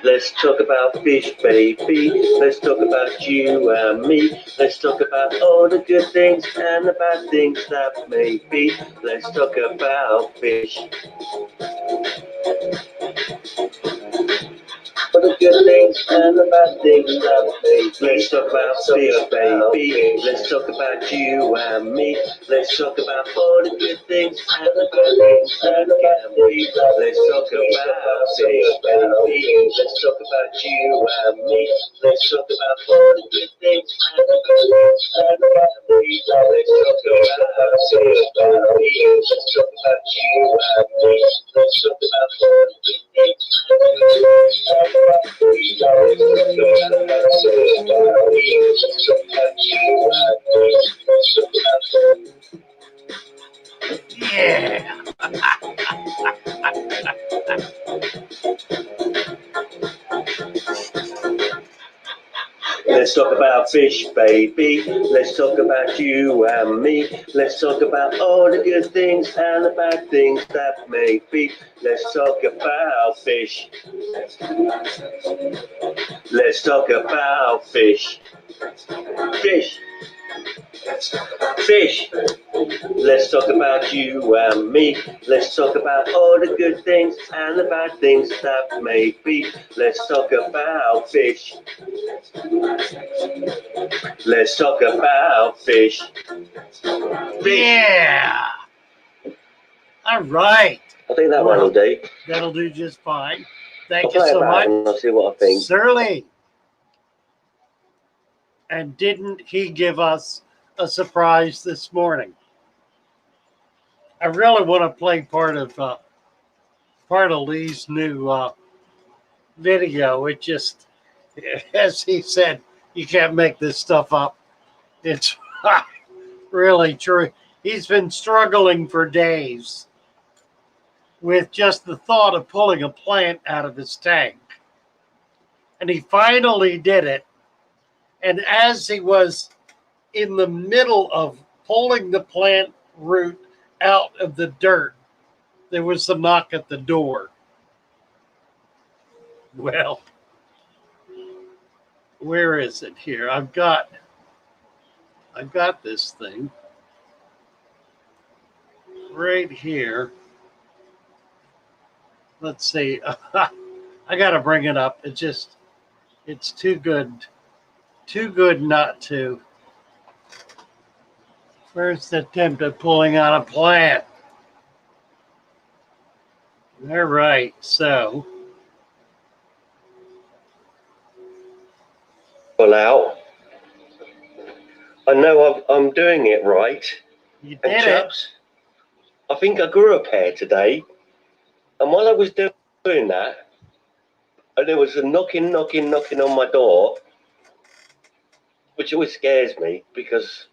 Let's talk about fish, baby. Let's talk about you and me. Let's talk about all the good things and the bad things that may be. Let's talk about fish. All the good things and the bad things that may be. Let's talk about fish, baby. Let's talk about you and me. Let's talk about all the good things and the bad things that can be. Let's talk about fish, baby. Let's talk about you and me. Let's talk about all the good things and the bad things that can be. Let's talk about fish, baby. Let's talk about you and me. Let's talk about all the good things and the bad things that can be. Let's talk about you and me. Let's talk about Yeah. Let's talk about fish, baby. Let's talk about you and me. Let's talk about all the good things and the bad things that may be. Let's talk about fish. Let's talk about fish. Fish. Fish. Let's talk about you and me. Let's talk about all the good things and the bad things that may be. Let's talk about fish. Let's talk about fish. Yeah. All right. I think that one will do. That'll do just fine. Thank I'll you play so it back much. and I'll see what I think. Certainly. And didn't he give us a surprise this morning? I really want to play part of Lee's new video. It just, as he said, you can't make this stuff up. It's really true. He's been struggling for days with just the thought of pulling a plant out of his tank. And he finally did it. And as he was in the middle of pulling the plant root out of the dirt, there was a knock at the door. Well, where is it here? I've got this thing right here. Let's see. I got to bring it up. It's too good not to. Where's the attempt at pulling out a plant? All right, so. Pull out. I know I'm doing it right. You and did chaps, I think I grew a pair today. And while I was doing that, and there was a knocking on my door, which always scares me because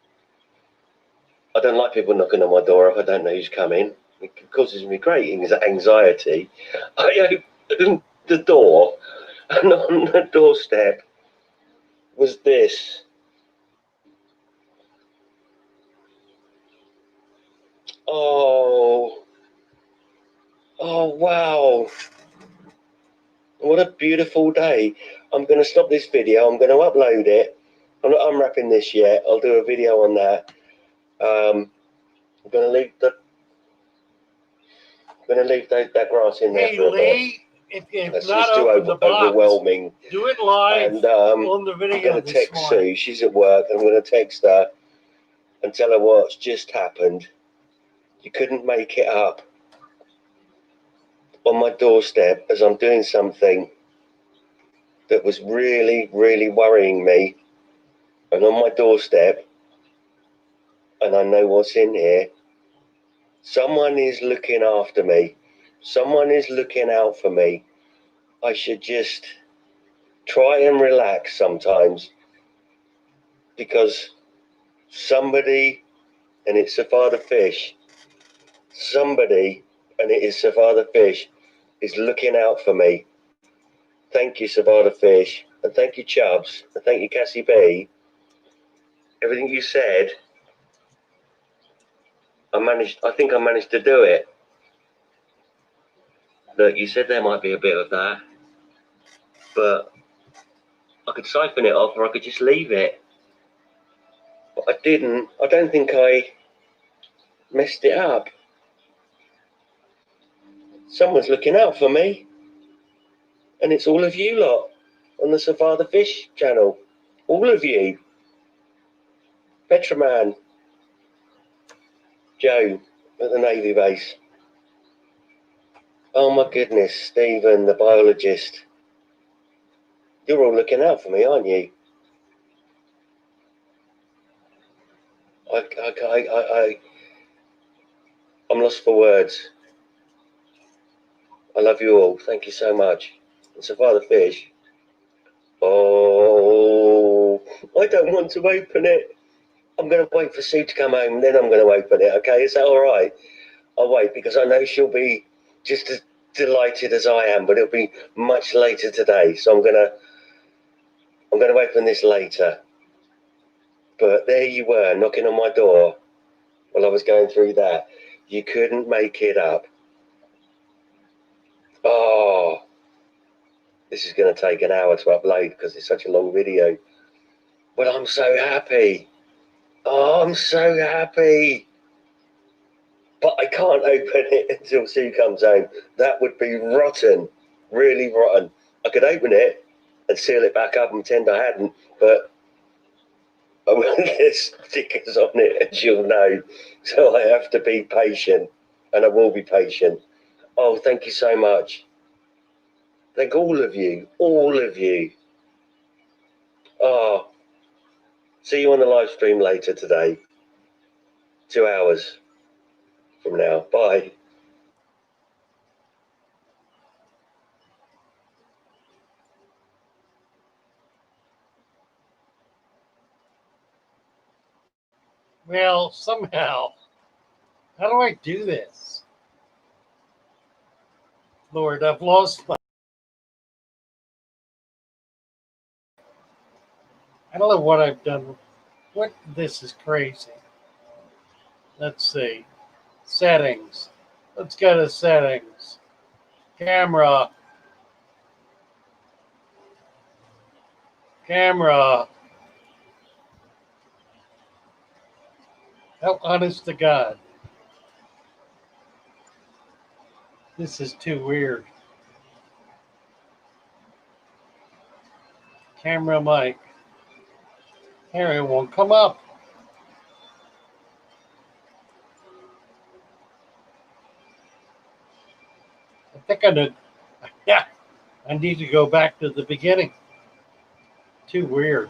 I don't like people knocking on my door if I don't know who's coming. It causes me great anxiety. I opened the door, and on the doorstep was this. Oh, wow. What a beautiful day. I'm going to stop this video. I'm going to upload it. I'm not unwrapping this yet. I'll do a video on that. I'm going to leave that grass in there for a bit. If That's not just too overwhelming. Do it live and on the video. I'm going to text Sue. She's at work. I'm going to text her and tell her what's just happened. You couldn't make it up. On my doorstep, as I'm doing something that was really, really worrying me, and on my doorstep, and I know what's in here, someone is looking after me. Someone is looking out for me. I should just try and relax sometimes, because somebody, and it's Savada Fish, somebody, and it is Savada Fish, is looking out for me. Thank you, Savada Fish, and thank you, Chubbs, and thank you, Cassie B. Everything you said, I think I managed to do it. look, you said there might be a bit of that, but I could siphon it off or I could just leave it. But I didn't. I don't think I messed it up. Someone's looking out for me. And it's all of you lot on the Survive the Fish channel. All of you. Petraman, Joe at the Navy base. Oh my goodness, Stephen, the biologist. You're all looking out for me, aren't you? I'm lost for words. I love you all. Thank you so much. And Survive the Fish. Oh, I don't want to open it. I'm going to wait for Sue to come home, and then I'm going to open it, okay? Is that all right? I'll wait, because I know she'll be just as delighted as I am, but it'll be much later today. So I'm gonna open this later. But there you were, knocking on my door while I was going through that. You couldn't make it up. Oh, this is going to take an hour to upload because it's such a long video. But I'm so happy. Oh, I'm so happy. But I can't open it until Sue comes home. That would be rotten, really rotten. I could open it and seal it back up and pretend I hadn't, but I will get stickers on it, as you'll know. So I have to be patient, and I will be patient. Oh, thank you so much. Thank all of you, all of you. Oh, see you on the live stream later today. 2 hours from now. Bye. Well, somehow, how do I do this? Lord, I've lost my. I don't know what I've done. What? This is crazy. Let's see. Settings. Let's go to settings. Camera. Camera. How honest to God. This is too weird. Camera mic. Here, it won't come up. I think I did. Yeah. I need to go back to the beginning. Too weird.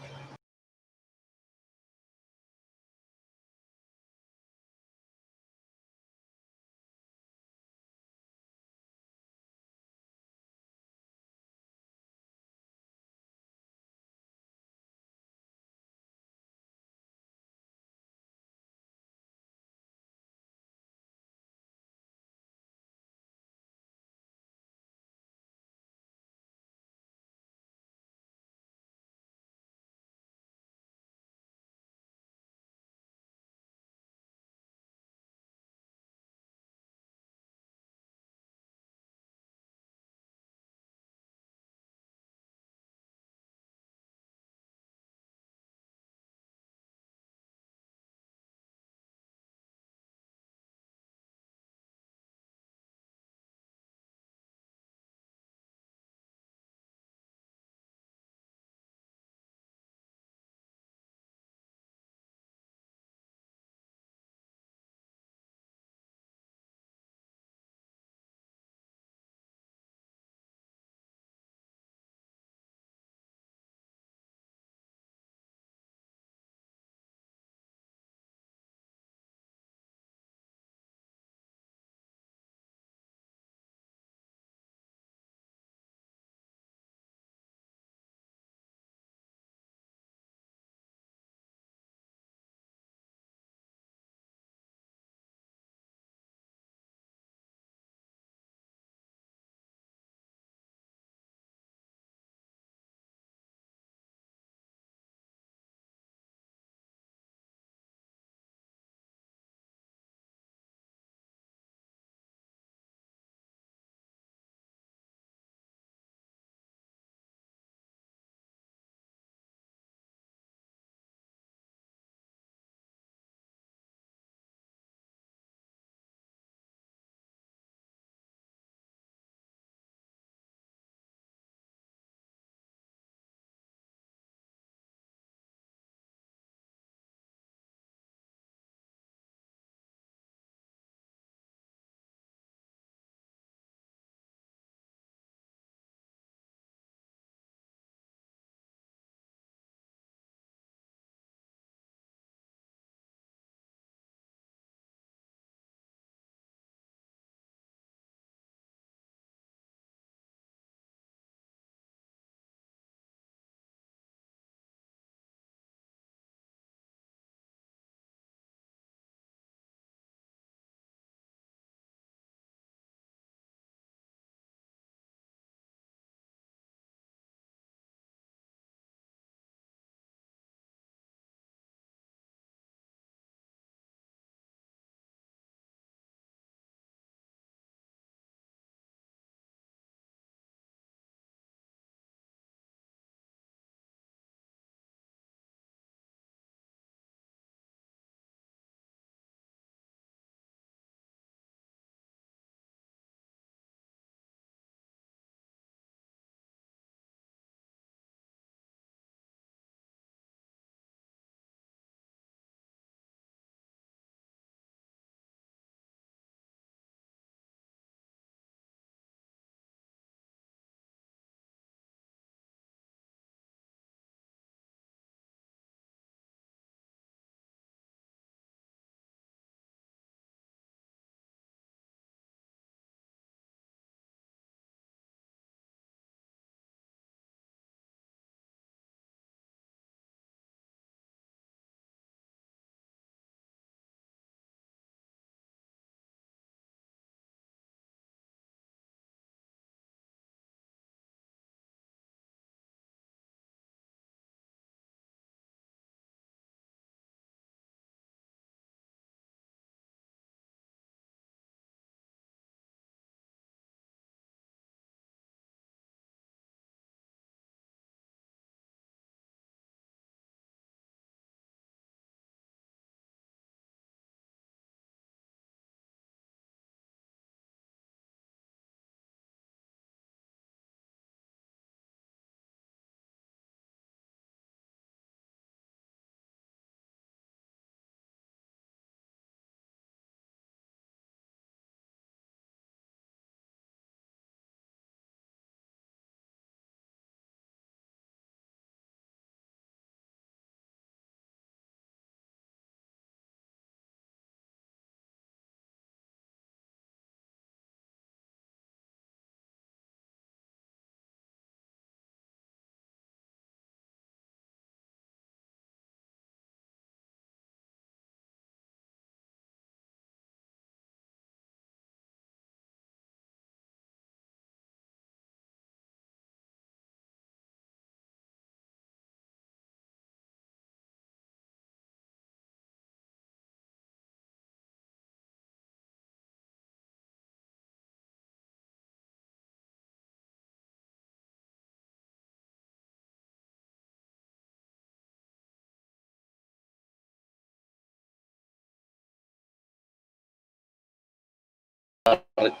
about it.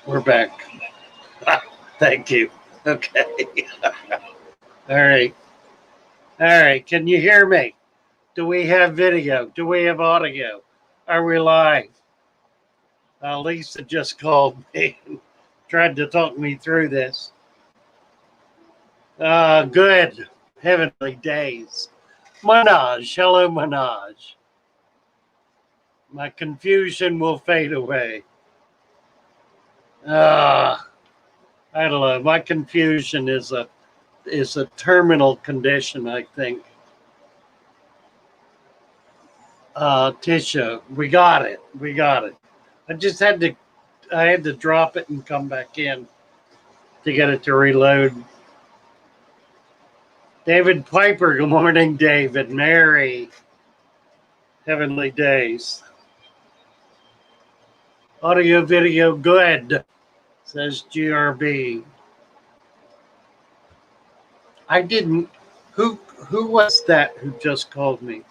We're back. Thank you. Okay. All right. All right. Can you hear me? Do we have video? Do we have audio? Are we live? Lisa just called me and tried to talk me through this. Good. Heavenly days. Manaj. Hello, Manaj. My confusion will fade away. I don't know. My confusion is a terminal condition, I think. Tisha, we got it. We got it. I had to drop it and come back in to get it to reload. David Piper, good morning, David. Mary, heavenly days. Audio, video, good, says GRB. I didn't, who was that who just called me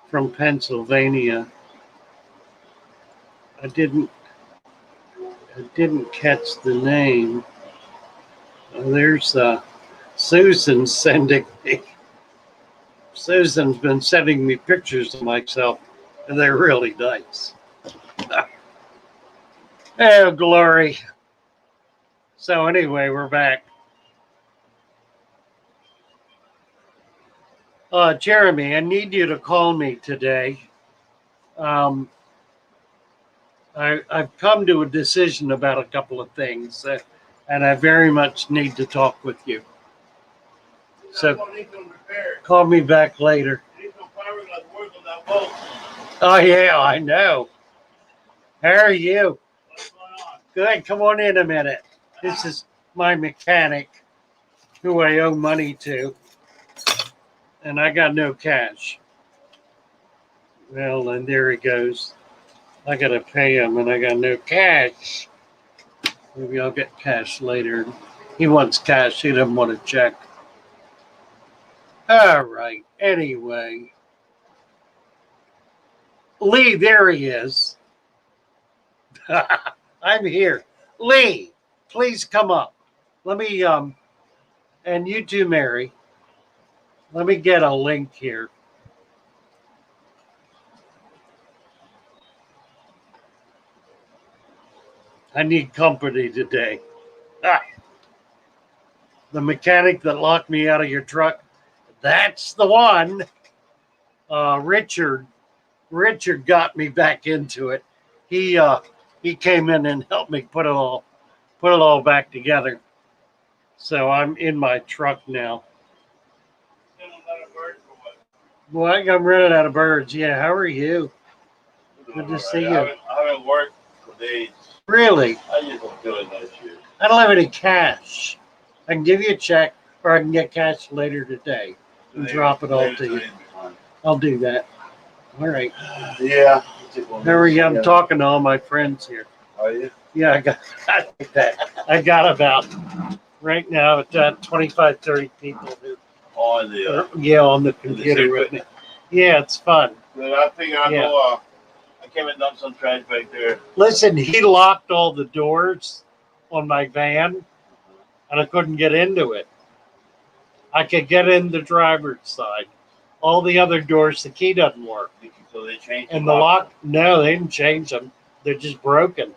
from Pennsylvania? I didn't catch the name. There's Susan sending me. Susan's been sending me pictures of myself, and they're really nice. Oh, glory. So anyway, we're back. Jeremy, I need you to call me today. I've come to a decision about a couple of things, and I very much need to talk with you. So call me back later. Oh, yeah, I know. How are you? Good. Come on in a minute. This is my mechanic who I owe money to, and I got no cash. Well, and there he goes. I got to pay him, and I got no cash. Maybe I'll get cash later. He wants cash. He doesn't want a check. All right. Anyway. Lee, there he is. I'm here. Lee, please come up. Let me, and you too, Mary. Let me get a link here. I need company today. The mechanic that locked me out of your truck, that's the one. Richard got me back into it. He came in and helped me put it all back together. So I'm in my truck now. Well, I'm running out of birds. Yeah, how are you? Good to see you. I haven't worked for days. Really? I just don't feel it this year. I don't have any cash. I can give you a check, or I can get cash later today and drop it all to you. I'll do that. All right. Yeah. How are you? I'm talking to all my friends here. Are you? Yeah, I like that. I got about, right now, it's 25, 30 people who On the on the computer with me. Yeah, it's fun. Good. I think I'll go. I came and dumped some trash back there. Listen, he locked all the doors on my van, and I couldn't get into it. I could get in the driver's side. All the other doors, the key doesn't work. So they changed. And the lock, no, they didn't change them. They're just broken.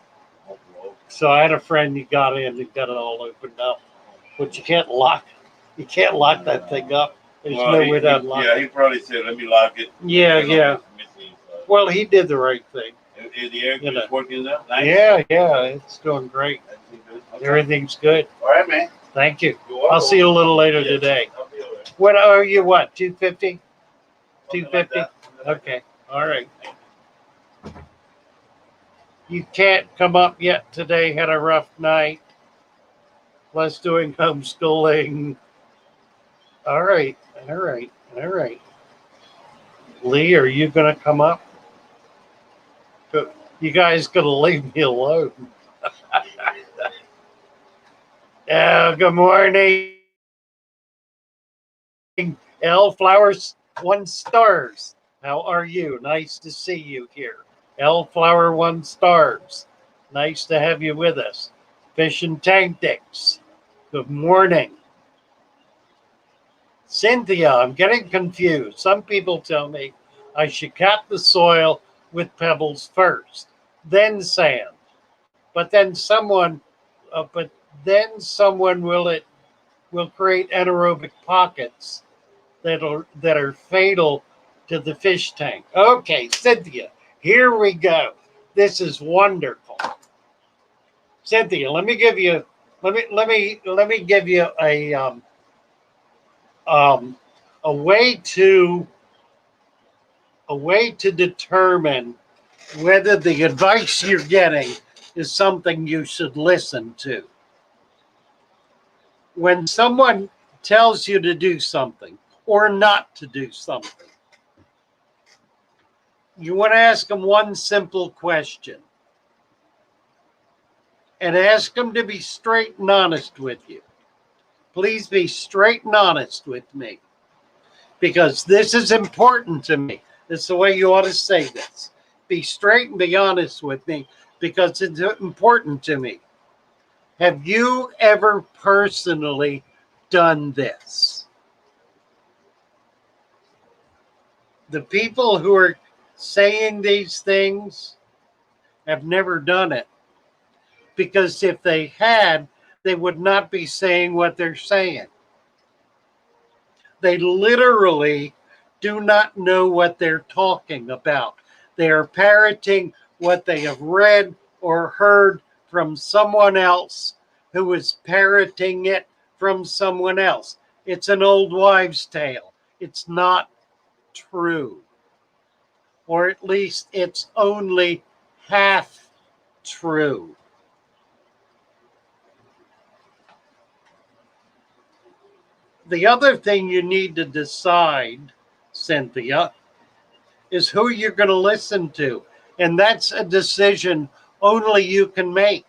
So I had a friend who got in and got it all opened up. But you can't lock that thing up. There's no way to unlock it. Yeah, he probably said, let me lock it. Yeah. Well, he did the right thing. Is the air conditioner working now? Nice. Yeah, it's doing great. Okay. Everything's good. All right, man. Thank you. I'll see you a little later today. What are you, 250? 250? Okay. All right. You can't come up yet today. Had a rough night. Plus doing homeschooling. All right. Lee, are you going to come up? You guys going to leave me alone? Good morning. L Flowers 1 stars. How are you? Nice to see you here. Flower 1 stars. Nice to have you with us. Fish and Tactics. Good morning. Cynthia, I'm getting confused. Some people tell me I should cut the soil with pebbles first, then sand. But then someone, will create anaerobic pockets that are fatal to the fish tank. Okay, Cynthia, here we go. This is wonderful. Cynthia, let me give you um, a way to determine whether the advice you're getting is something you should listen to. When someone tells you to do something or not to do something, you want to ask them one simple question and ask them to be straight and honest with you. Please be straight and honest with me, because this is important to me. This is the way you ought to say this. Be straight and be honest with me, because it's important to me. Have you ever personally done this? The people who are saying these things have never done it, because if they had, they would not be saying what they're saying. They literally do not know what they're talking about. They are parroting what they have read or heard from someone else who is parroting it from someone else. It's an old wives' tale. It's not true. Or at least it's only half true. The other thing you need to decide, Cynthia, is who you're going to listen to. And that's a decision only you can make.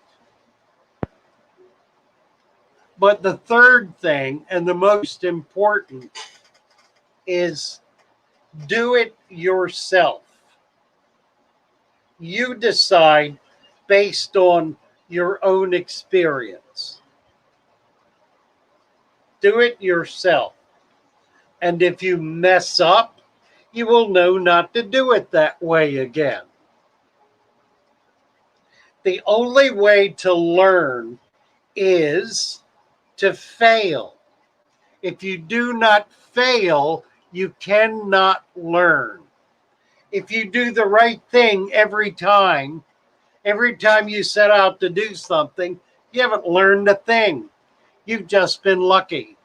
But the third thing, and the most important, is do it yourself. You decide based on your own experience. Do it yourself. And if you mess up, you will know not to do it that way again. The only way to learn is to fail. If you do not fail, you cannot learn. If you do the right thing every time you set out to do something, you haven't learned a thing. You've just been lucky.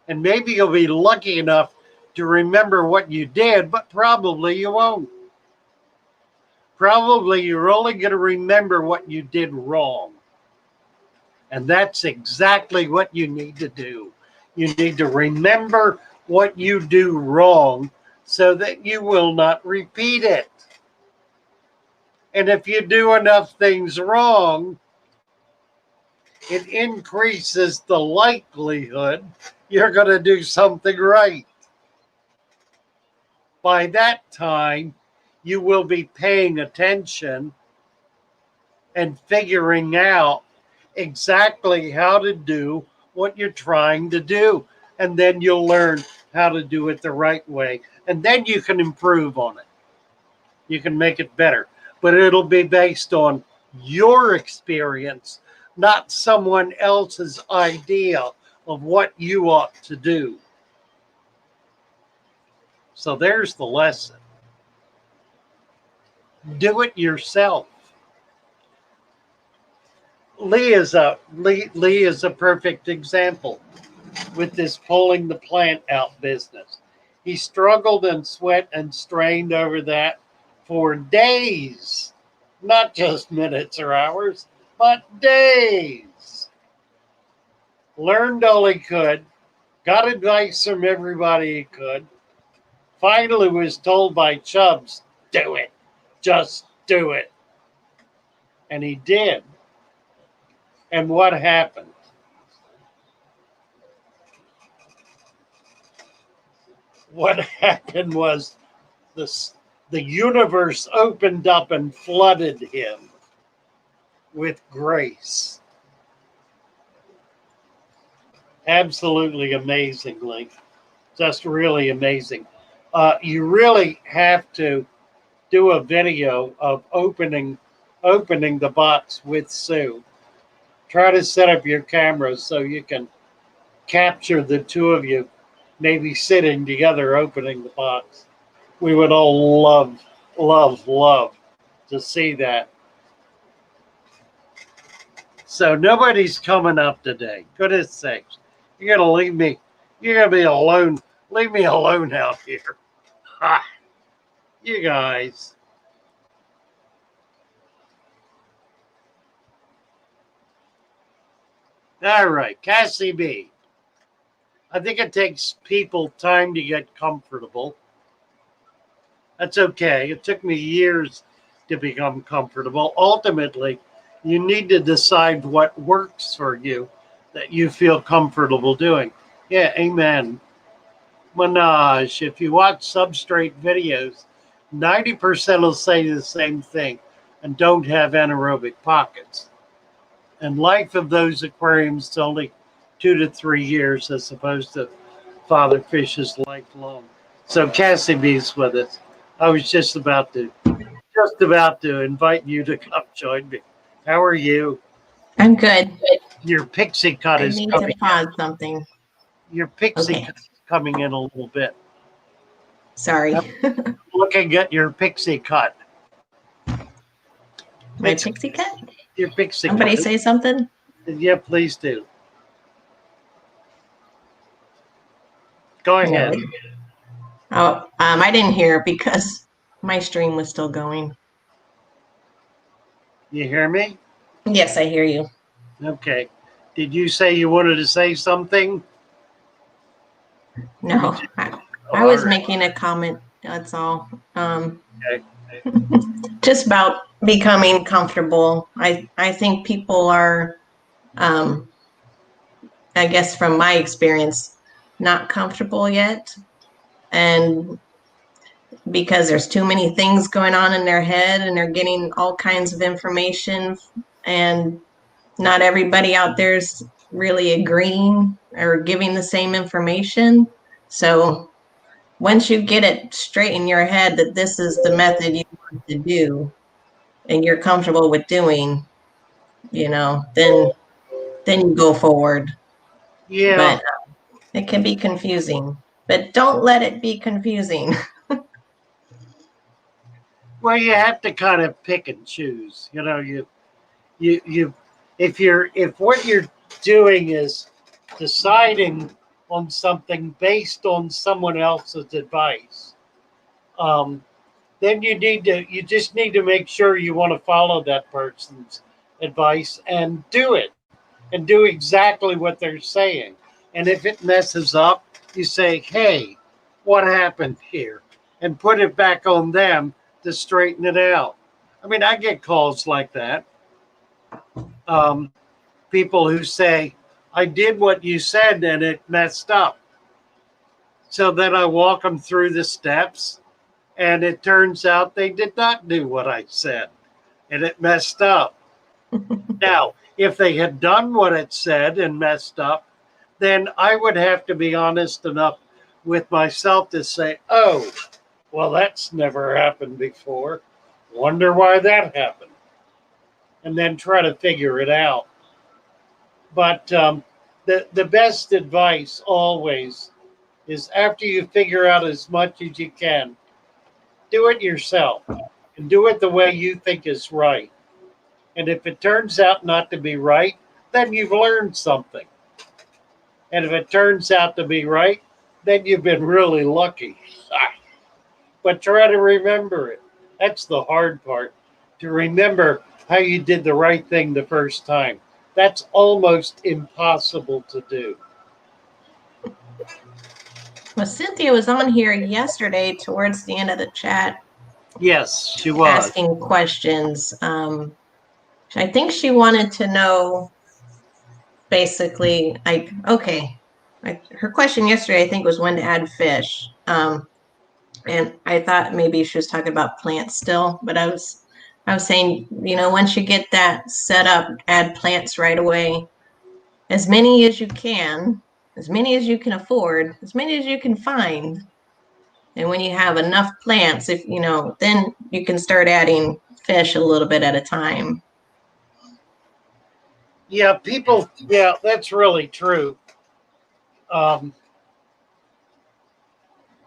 And maybe you'll be lucky enough to remember what you did, but probably you won't. Probably you're only going to remember what you did wrong. And that's exactly what you need to do. You need to remember what you do wrong so that you will not repeat it. And if you do enough things wrong, it increases the likelihood you're going to do something right. By that time, you will be paying attention and figuring out exactly how to do what you're trying to do. And then you'll learn how to do it the right way. And then you can improve on it. You can make it better. But it'll be based on your experience, not someone else's idea of what you ought to do. So there's the lesson. Do it yourself. Lee is a perfect example with this pulling the plant out business. He struggled and sweat and strained over that for days, not just minutes or hours, but days. Learned all he could, got advice from everybody he could. Finally was told by Chubbs, do it, just do it. And he did. And what happened? What happened was the the universe opened up and flooded him with grace. Absolutely amazingly. Just really amazing. You really have to do a video of opening the box with Sue. Try to set up your camera so you can capture the two of you maybe sitting together opening the box. We would all love to see that. So nobody's coming up today. Goodness sakes. You're going to leave me. You're going to be alone. Leave me alone out here. Ha. You guys. All right, Cassie B. I think it takes people time to get comfortable. That's okay. It took me years to become comfortable. Ultimately, you need to decide what works for you that you feel comfortable doing. Yeah, amen. Minaj, if you watch Substrate videos, 90% will say the same thing and don't have anaerobic pockets. And life of those aquariums is only 2 to 3 years as opposed to Father Fish's lifelong. So Cassie B's with us. I was just about to invite you to come join me. How are you? I'm good. Your pixie cut I is need coming. to pause something. Your pixie Okay. cut is coming in a little bit. Sorry. Looking at your pixie cut. My pixie cut? Your pixie Somebody cut. say something? Yeah, please do. Go ahead. Oh, I didn't hear because my stream was still going. You hear me? Yes, I hear you. Okay. Did you say you wanted to say something? No, I was making a comment. That's all. Okay. Just about becoming comfortable. I think people are, I guess from my experience, not comfortable yet. And because there's too many things going on in their head and they're getting all kinds of information, and not everybody out there's really agreeing or giving the same information. So once you get it straight in your head that this is the method you want to do and you're comfortable with doing, then you go forward. Yeah. But it can be confusing, but don't let it be confusing. Well, you have to kind of pick and choose. If what you're doing is deciding on something based on someone else's advice, then you just need to make sure you want to follow that person's advice and do it and do exactly what they're saying. And if it messes up, you say, hey, what happened here? And put it back on them to straighten it out. I mean, I get calls like that. People who say, I did what you said and it messed up. So then I walk them through the steps, and it turns out they did not do what I said and it messed up. Now, if they had done what it said and messed up, then I would have to be honest enough with myself to say, oh, well, that's never happened before. Wonder why that happened. And then try to figure it out. But the best advice always is after you figure out as much as you can, do it yourself and do it the way you think is right. And if it turns out not to be right, then you've learned something. And if it turns out to be right, then you've been really lucky. But try to remember it. That's the hard part, to remember how you did the right thing the first time. That's almost impossible to do. Well, Cynthia was on here yesterday towards the end of the chat. Yes, she was. Asking questions. I think she wanted to know basically, her question yesterday, I think, was when to add fish. And I thought maybe she was talking about plants still, but I was saying, you know, once you get that set up, add plants right away, as many as you can, as many as you can afford, as many as you can find. And when you have enough plants, if you know, then you can start adding fish a little bit at a time. Yeah, people, yeah, that's really true.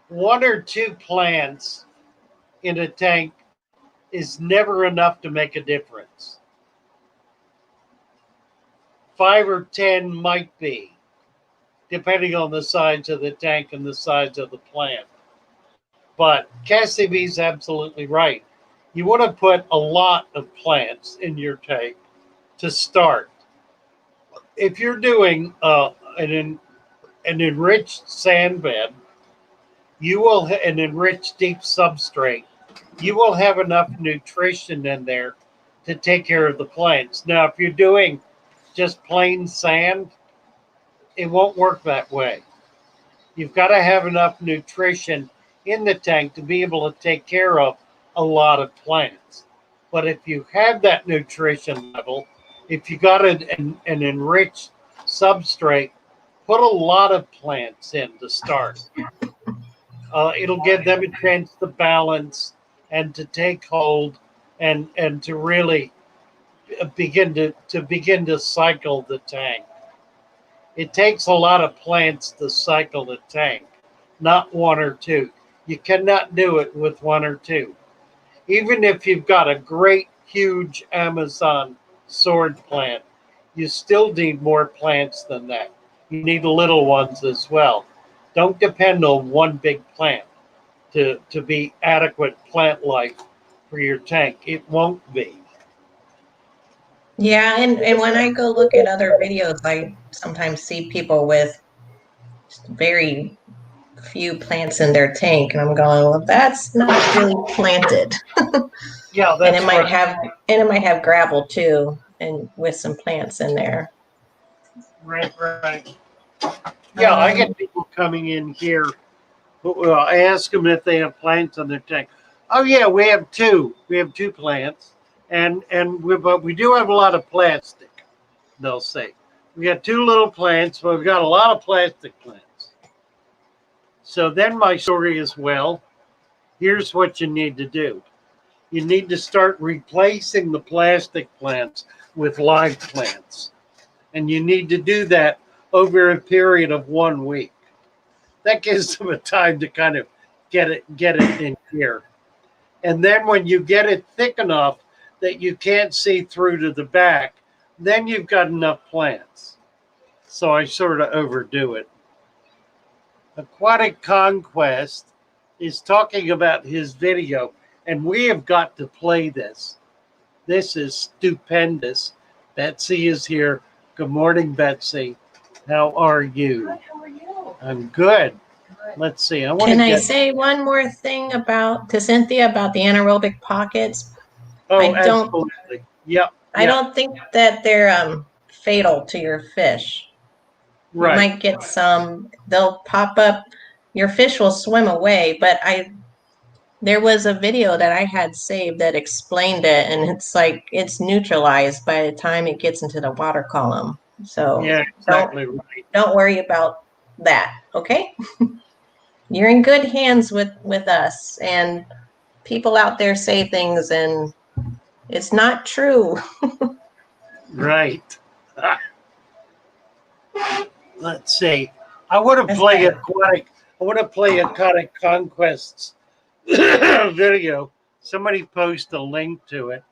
One or two plants in a tank is never enough to make a difference. 5 or 10 might be, depending on the size of the tank and the size of the plant. But Cassie B's absolutely right. You want to put a lot of plants in your tank to start. If you're doing an enriched sand bed, you will an enriched deep substrate. You will have enough nutrition in there to take care of the plants. Now, if you're doing just plain sand, it won't work that way. You've got to have enough nutrition in the tank to be able to take care of a lot of plants. But if you have that nutrition level, if you got an enriched substrate, put a lot of plants in to start. It'll give them a chance to balance and to take hold and to really begin to cycle the tank. It takes a lot of plants to cycle the tank, not one or two. You cannot do it with one or two. Even if you've got a great, huge Amazon sword plant, you still need more plants than that. You need little ones as well. Don't depend on one big plant to be adequate plant life for your tank. It won't be. Yeah, and when I go look at other videos, I sometimes see people with very few plants in their tank, and I'm going, well, that's not really planted. Yeah, And that's it might have gravel too, and with some plants in there. right. Yeah, I get people coming in here. I ask them if they have plants in their tank. Oh yeah, we have two. We have 2 plants, but we do have a lot of plastic. They'll say we got 2 little plants, but we've got a lot of plastic plants. So then my story is, well, here's what you need to do. You need to start replacing the plastic plants with live plants, and you need to do that over a period of 1 week. That gives them a time to kind of get it in here. And then when you get it thick enough that you can't see through to the back, then you've got enough plants. So I sort of overdo it. Aquatic Conquest is talking about his video, and we have got to play this. This is stupendous. Betsy is here. Good morning, Betsy. How are you? Good, how are you? I'm good. Good. Let's see. Can I say one more thing to Cynthia about the anaerobic pockets? Oh, I don't- absolutely. Yep. I don't think that they're fatal to your fish. Right. You might get some, they'll pop up, your fish will swim away, but there was a video that I had saved that explained it, and it's like it's neutralized by the time it gets into the water column. So Yeah, exactly right. don't worry about that, okay? You're in good hands with us, and people out there say things and it's not true. Right. Let's see. I want to play Aquatic Conquests video. Somebody post a link to it.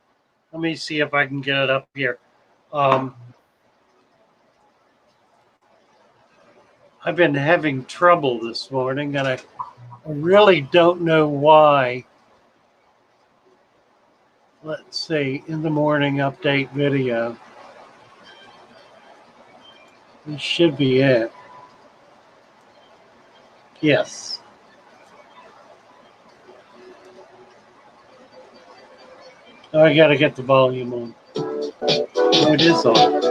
Let me see if I can get it up here. I've been having trouble this morning, and I really don't know why. Let's see, in the morning update video. This should be it. Yes. Oh, I got to get the volume on. Oh, it is on.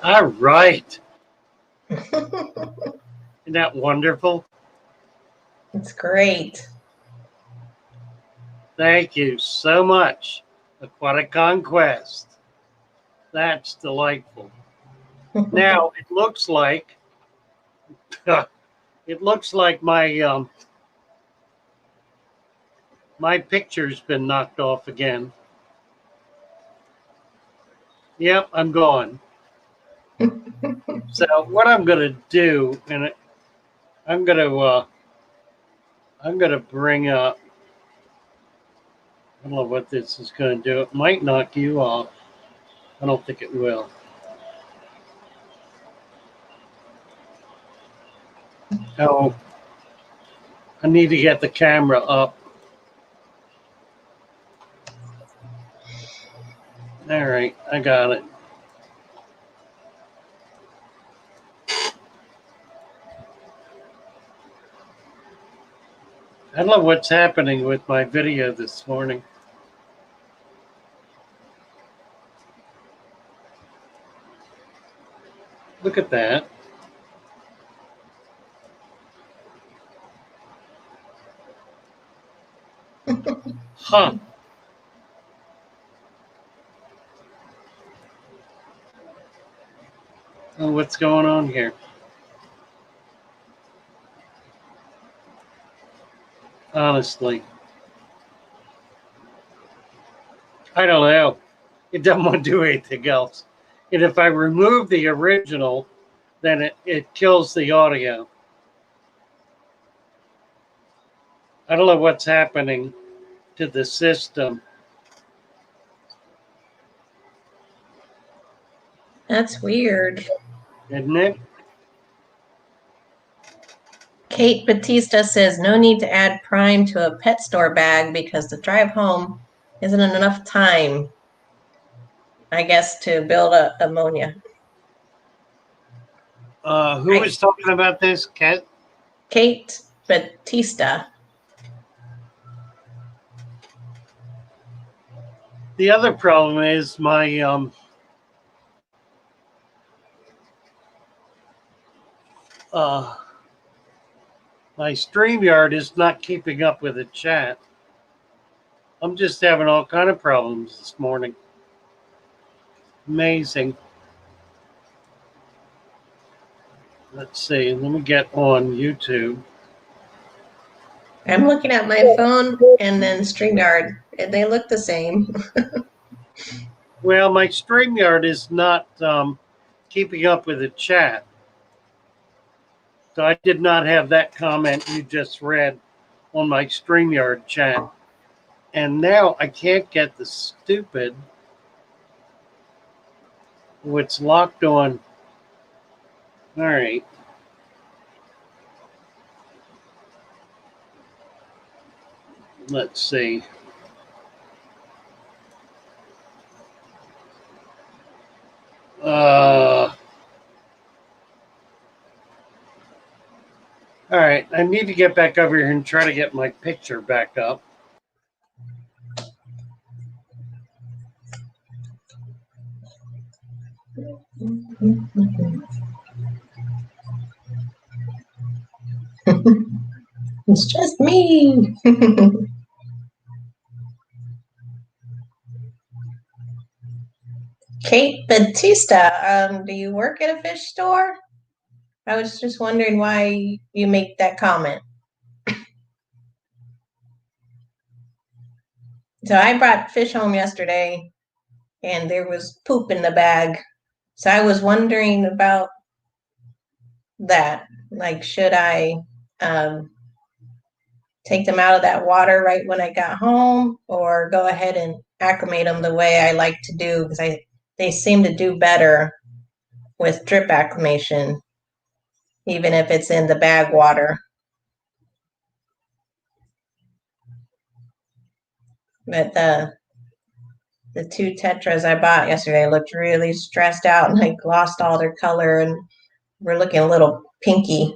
All right. Isn't that wonderful? It's great. Thank you so much, Aquatic Conquest. That's delightful. Now it looks like my my picture's been knocked off again. Yep, I'm gone. So what I'm gonna do, and I'm gonna bring up. I don't know what this is gonna do. It might knock you off. I don't think it will. Oh, I need to get the camera up. All right, I got it. I don't know what's happening with my video this morning. Look at that. Huh. Oh, what's going on here? Honestly, I don't know. It doesn't want to do anything else. And if I remove the original, then it kills the audio. I don't know what's happening to the system. That's weird. Isn't it? Kate Batista says no need to add prime to a pet store bag because the drive home isn't enough time, I guess, to build up ammonia. Who was talking about this? Kate Batista. The other problem is my my StreamYard is not keeping up with the chat. I'm just having all kind of problems this morning. Amazing. Let's see. Let me get on YouTube. I'm looking at my phone and then StreamYard. They look the same. Well, my StreamYard is not keeping up with the chat. So I did not have that comment you just read on my StreamYard chat. And now I can't get the stupid, what's locked on All right. Let's see. All right. I need to get back over here and try to get my picture back up. It's just me. Kate Batista, do you work at a fish store? I was just wondering why you make that comment. So I brought fish home yesterday and there was poop in the bag. So I was wondering about that. Like, should I take them out of that water right when I got home, or go ahead and acclimate them the way I like to do? Because they seem to do better with drip acclimation, even if it's in the bag water. But the two tetras I bought yesterday looked really stressed out and like lost all their color and were looking a little pinky.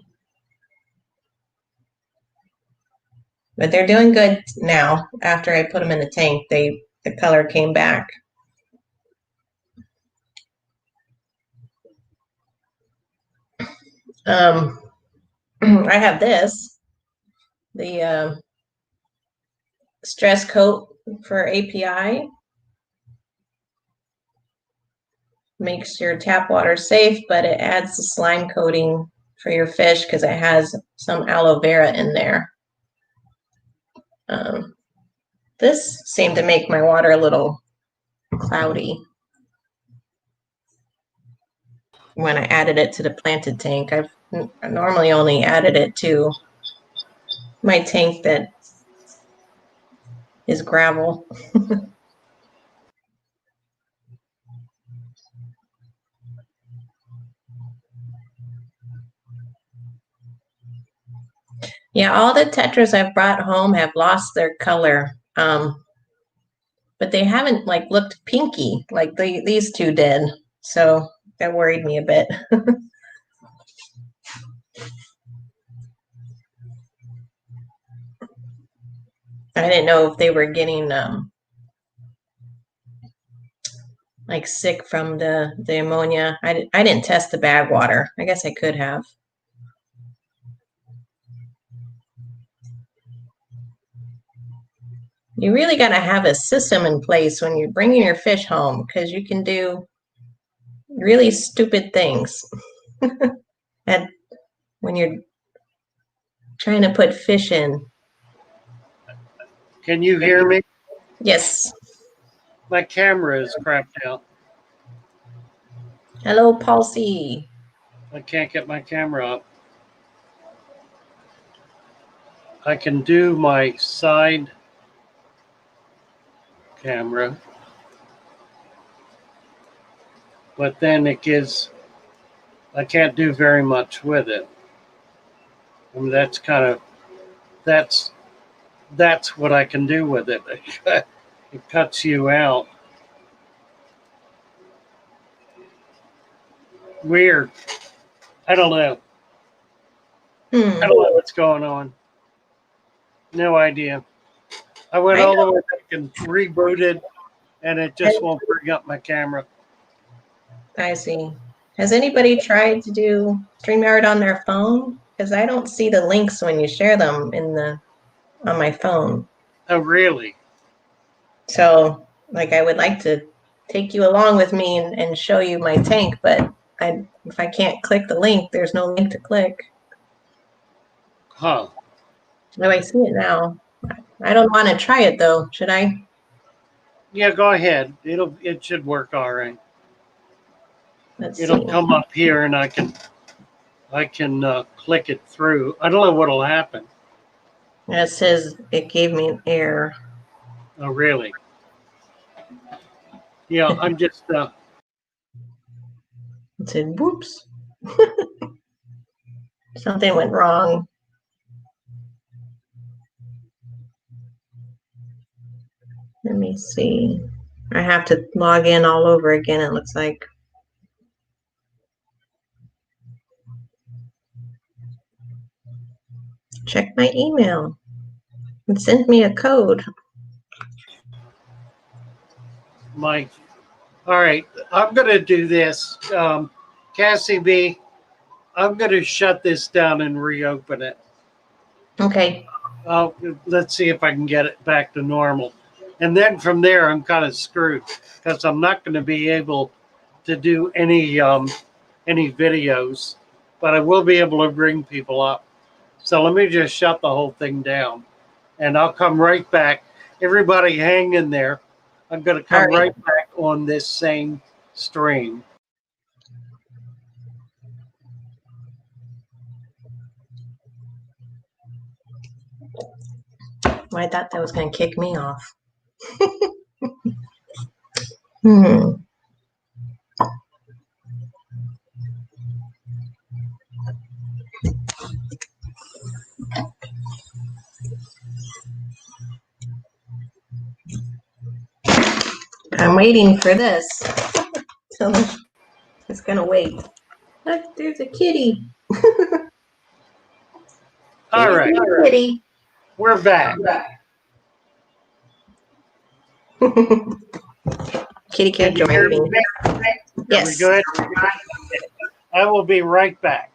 But they're doing good now. After I put them in the tank, the color came back. I have this, the stress coat for API. Makes your tap water safe, but it adds the slime coating for your fish because it has some aloe vera in there. This seemed to make my water a little cloudy when I added it to the planted tank. I've normally only added it to my tank that is gravel. Yeah, all the tetras I've brought home have lost their color, but they haven't like looked pinky like these two did. So that worried me a bit. I didn't know if they were getting like sick from the ammonia. I didn't test the bag water. I guess I could have. You really got to have a system in place when you're bringing your fish home, because you can do really stupid things. And when you're trying to put fish in. Can you hear me? Yes. My camera is crapped out. Hello, Paul C. I can't get my camera up. I can do my side camera, but then I can't do very much with it. I mean, that's what I can do with it. It cuts you out. Weird. I don't know. I don't know what's going on. No idea. I went all the way back and rebooted, and it just won't bring up my camera. I see. Has anybody tried to do StreamYard on their phone? Because I don't see the links when you share them on my phone. Oh, really? So, like, I would like to take you along with me and show you my tank, but if I can't click the link, there's no link to click. Huh. Oh, I see it now. I don't want to try it though. Should I? Yeah, go ahead. It should work all right. It'll See. come up here, and I can click it through. I don't know what'll happen. It says it gave me an error. Oh, really? Yeah, I'm just. It said, whoops. Something went wrong. Let me see. I have to log in all over again, it looks like. Check my email. It sent me a code. Mike. All right, I'm going to do this. Cassie B, I'm going to shut this down and reopen it. Okay. Let's see if I can get it back to normal. And then from there, I'm kind of screwed because I'm not going to be able to do any videos, but I will be able to bring people up. So let me just shut the whole thing down, and I'll come right back. Everybody hang in there. I'm going to come right back on this same stream. Well, I thought that was going to kick me off. I'm waiting for this. So it's going to wait. Look, there's a kitty. All right. Kitty. We're back. Kitty can't join me. Yes. Good. I will be right back.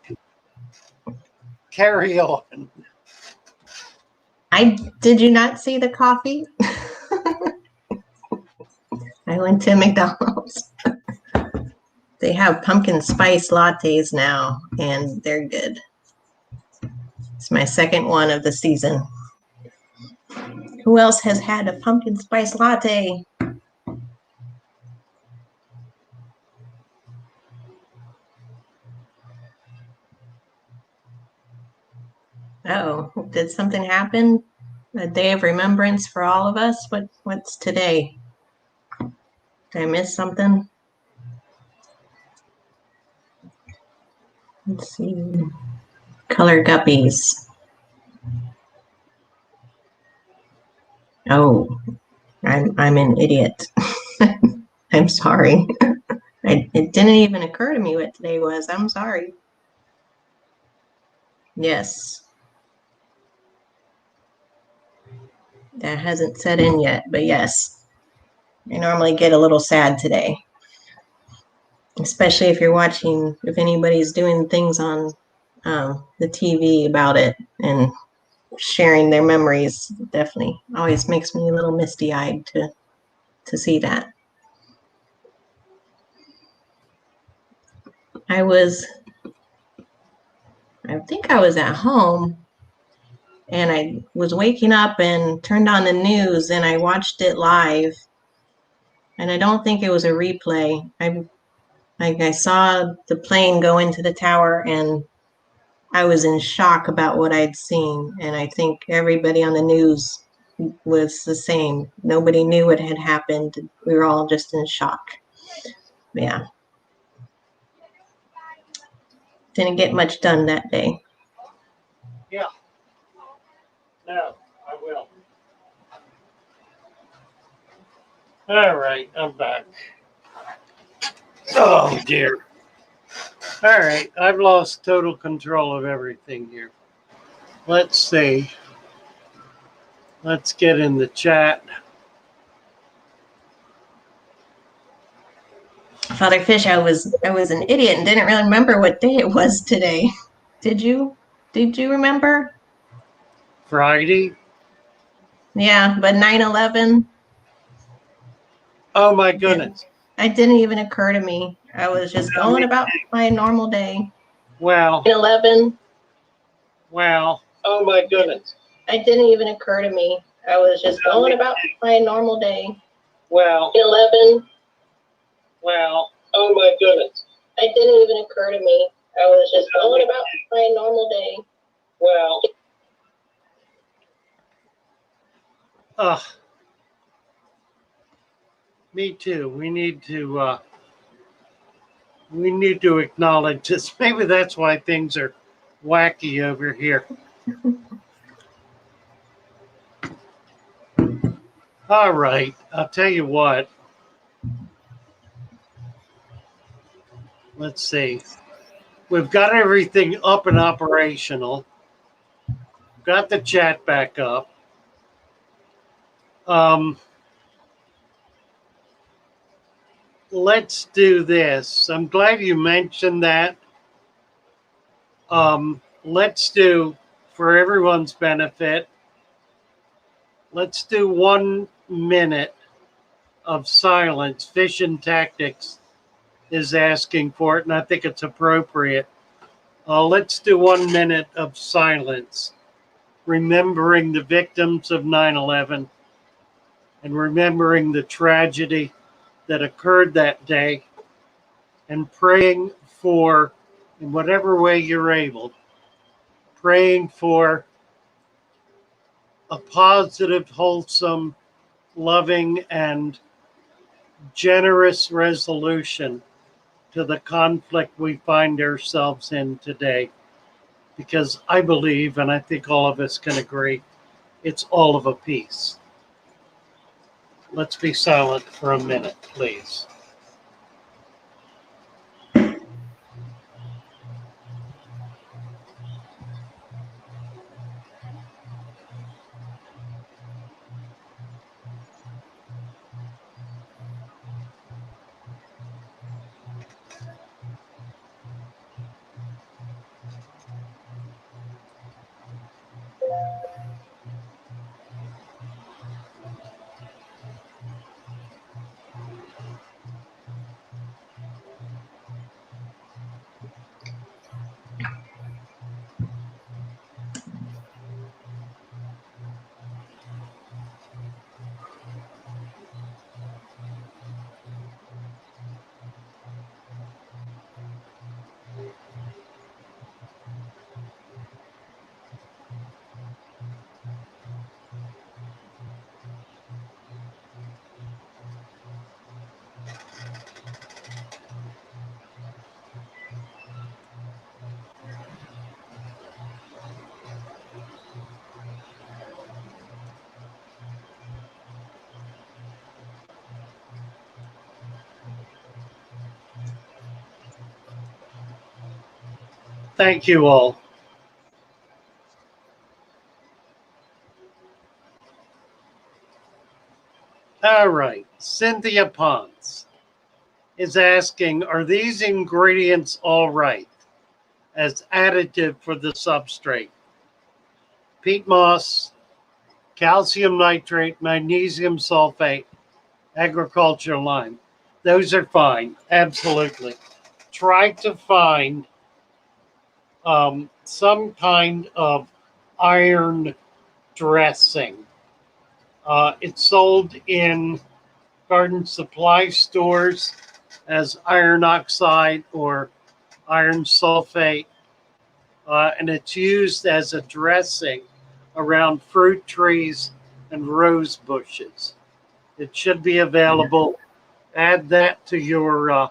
Carry on. Did you not see the coffee? I went to McDonald's. They have pumpkin spice lattes now, and they're good. It's my second one of the season. Who else has had a pumpkin spice latte? Uh-oh, did something happen? A day of remembrance for all of us? What's today? Did I miss something? Let's see. Color guppies. Oh, I'm an idiot. I'm sorry. It didn't even occur to me what today was. I'm sorry. Yes. That hasn't set in yet, but yes. I normally get a little sad today. Especially if you're watching, if anybody's doing things on the TV about it and sharing their memories, definitely always makes me a little misty-eyed to see that. I think I was at home and I was waking up and turned on the news and I watched it live. And I don't think it was a replay. I saw the plane go into the tower and I was in shock about what I'd seen. And I think everybody on the news was the same. Nobody knew what had happened. We were all just in shock. Yeah. Didn't get much done that day. Yeah. No, I will. All right, I'm back. Oh, dear. All right, I've lost total control of everything here. Let's see. Let's get in the chat. Father Fish, I was an idiot and didn't really remember what day it was today. Did you? Did you remember? Friday. Yeah, but 9/11. Oh my goodness. It didn't even occur to me. I was just going about my normal day. Well. 9/11. Well. Oh my goodness. It didn't even occur to me. I was just going about my normal day. Well. 11. Well. Oh my goodness. It didn't even occur to me. I was just going about my normal day. Well. Ugh. Me too. We need We need to acknowledge this. Maybe that's why things are wacky over here. All right, I'll tell you what. Let's see. We've got everything up and operational. Got the chat back up. Let's do this. I'm glad you mentioned that. Let's do, for everyone's benefit, let's do 1 minute of silence. Fish and Tactics is asking for it, and I think it's appropriate. Let's do 1 minute of silence, remembering the victims of 9/11 and remembering the tragedy that occurred that day, and praying for, in whatever way you're able, praying for a positive, wholesome, loving, and generous resolution to the conflict we find ourselves in today. Because I believe, and I think all of us can agree, it's all of a piece. Let's be silent for a minute, please. Thank you all. All right, Cynthia Ponce is asking, are these ingredients all right as additive for the substrate? Peat moss, calcium nitrate, magnesium sulfate, agricultural lime. Those are fine, absolutely. Try to find some kind of iron dressing. It's sold in garden supply stores as iron oxide or iron sulfate, and it's used as a dressing around fruit trees and rose bushes. It should be available. Add that to your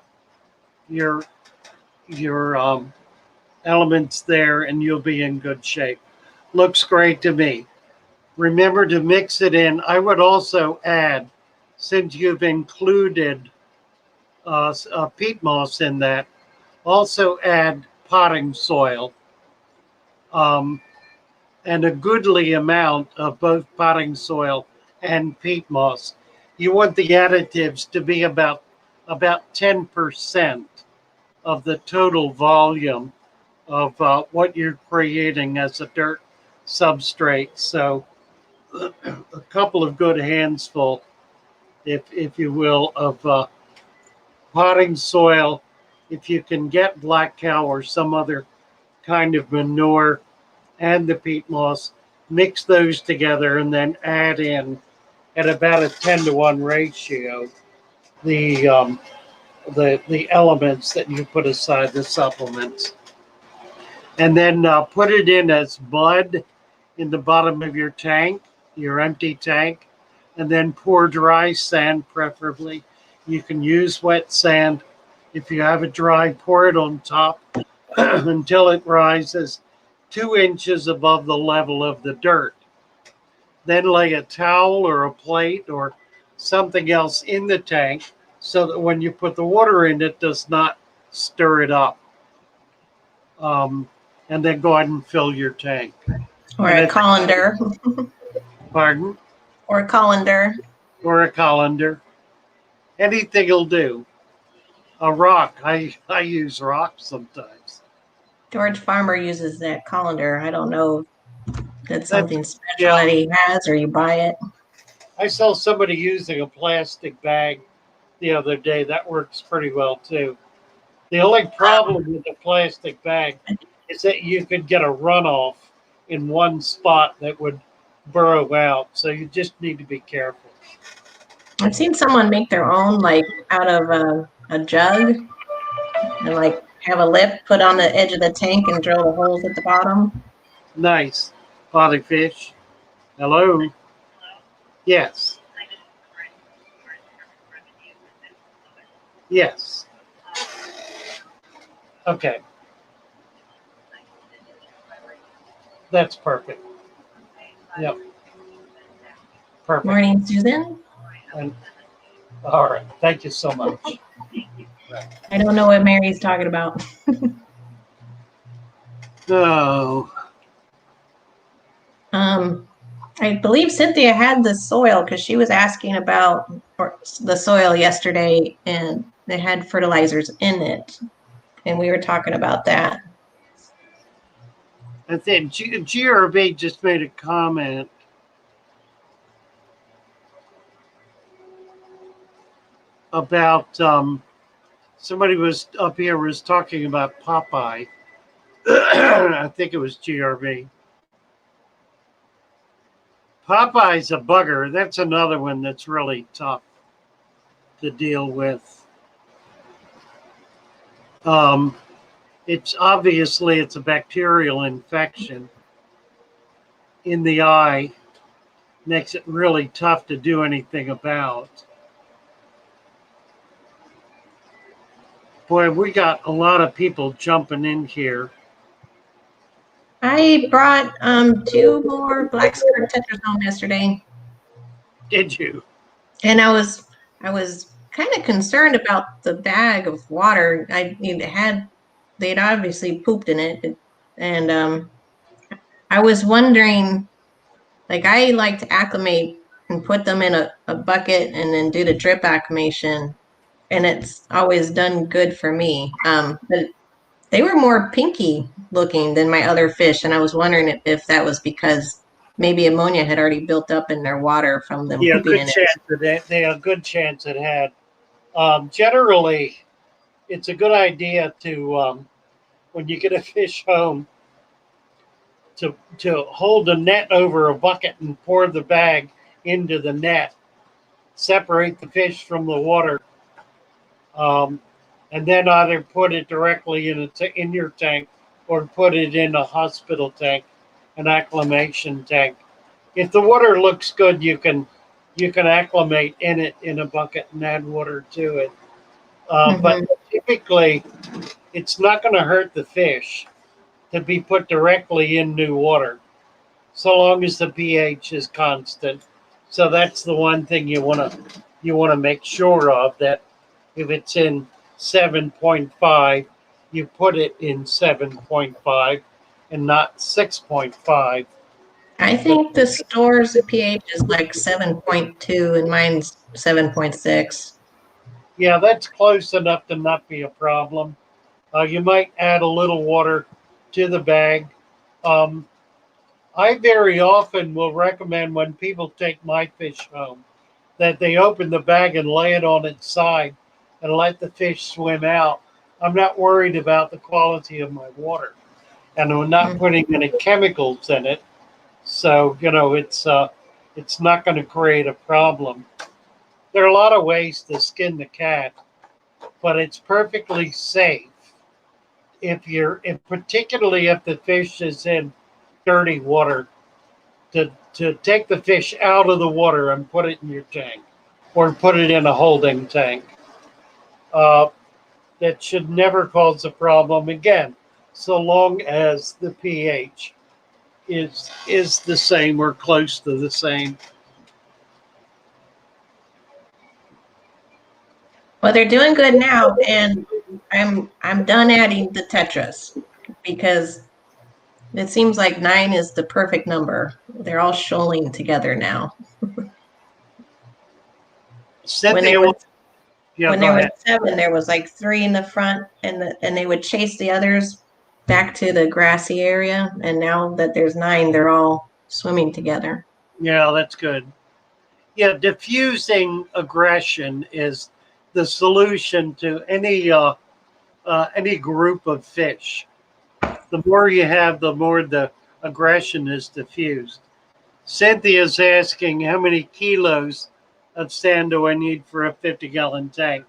elements there, and you'll be in good shape. Looks great to me. Remember to mix it in. I would also add, since you've included peat moss in that, also add potting soil and a goodly amount of both potting soil and peat moss. You want the additives to be about 10% of the total volume of what you're creating as a dirt substrate. So a couple of good handsful, if you will, of potting soil. If you can get black cow or some other kind of manure and the peat moss, mix those together and then add in at about a 10-to-1 ratio the elements that you put aside, the supplements. And then put it in as mud in the bottom of your tank, your empty tank, and then pour dry sand preferably. You can use wet sand If you have it dry, pour it on top until it rises 2 inches above the level of the dirt. Then lay a towel or a plate or something else in the tank so that when you put the water in, it does not stir it up. And then go ahead and fill your tank. Or And a colander. Pardon? Or a colander. Or a colander. Anything will do. A rock. I use rocks sometimes. George Farmer uses that colander. I don't know if that's something special yeah. that he has or you buy it. I saw somebody using a plastic bag the other day. That works pretty well too. The only problem with the plastic bag is that you could get a runoff in one spot that would burrow out. So you just need to be careful. I've seen someone make their own, like out of a jug, and like have a lip put on the edge of the tank and drill the holes at the bottom. Nice. Body fish. Hello. Yes. Yes. Okay. That's perfect. Yep. Perfect. Morning, Susan. And, all right. Thank you so much. I don't know what Mary's talking about. No. I believe Cynthia had the soil because she was asking about the soil yesterday, and it had fertilizers in it, and we were talking about that. I think GRB just made a comment. About somebody was up here was talking about Popeye. I think it was GRB. Popeye's a bugger. That's another one that's really tough to deal with. It's obviously it's a bacterial infection in the eye. Makes it really tough to do anything about. Boy, we got a lot of people jumping in here. I brought 2 more black skirt tetras home yesterday. Did you? And I was kind of concerned about the bag of water. They'd obviously pooped in it, and I was wondering, like, I like to acclimate and put them in a bucket and then do the drip acclimation, and it's always done good for me. But they were more pinky looking than my other fish, and I was wondering if that was because maybe ammonia had already built up in their water from them pooping in it. They have a good chance it had. Generally, it's a good idea to, when you get a fish home, to hold the net over a bucket and pour the bag into the net. Separate the fish from the water. And then either put it directly in your tank or put it in a hospital tank, an acclimation tank. If the water looks good, you can acclimate in it in a bucket and add water to it. But typically, it's not going to hurt the fish to be put directly in new water, so long as the pH is constant. So that's the one thing you want to make sure of, that if it's in 7.5, you put it in 7.5 and not 6.5. I think the store's pH is like 7.2 and mine's 7.6. Yeah, that's close enough to not be a problem. You might add a little water to the bag. I very often will recommend when people take my fish home that they open the bag and lay it on its side and let the fish swim out. I'm not worried about the quality of my water, and I'm not putting any chemicals in it. So, it's not going to create a problem. There are a lot of ways to skin the cat, but it's perfectly safe particularly if the fish is in dirty water, to take the fish out of the water and put it in your tank or put it in a holding tank. that should never cause a problem again, so long as the pH is the same or close to the same. Well, they're doing good now, and I'm done adding the tetras because it seems like 9 is the perfect number. They're all shoaling together now. Cynthia, yeah, when go there was ahead. 7, there was like 3 in the front, and they would chase the others back to the grassy area. And now that there's 9, they're all swimming together. Yeah, that's good. Yeah, diffusing aggression is the solution to any group of fish. The more you have, the more the aggression is diffused. Cynthia's asking how many kilos of sand do I need for a 50-gallon tank?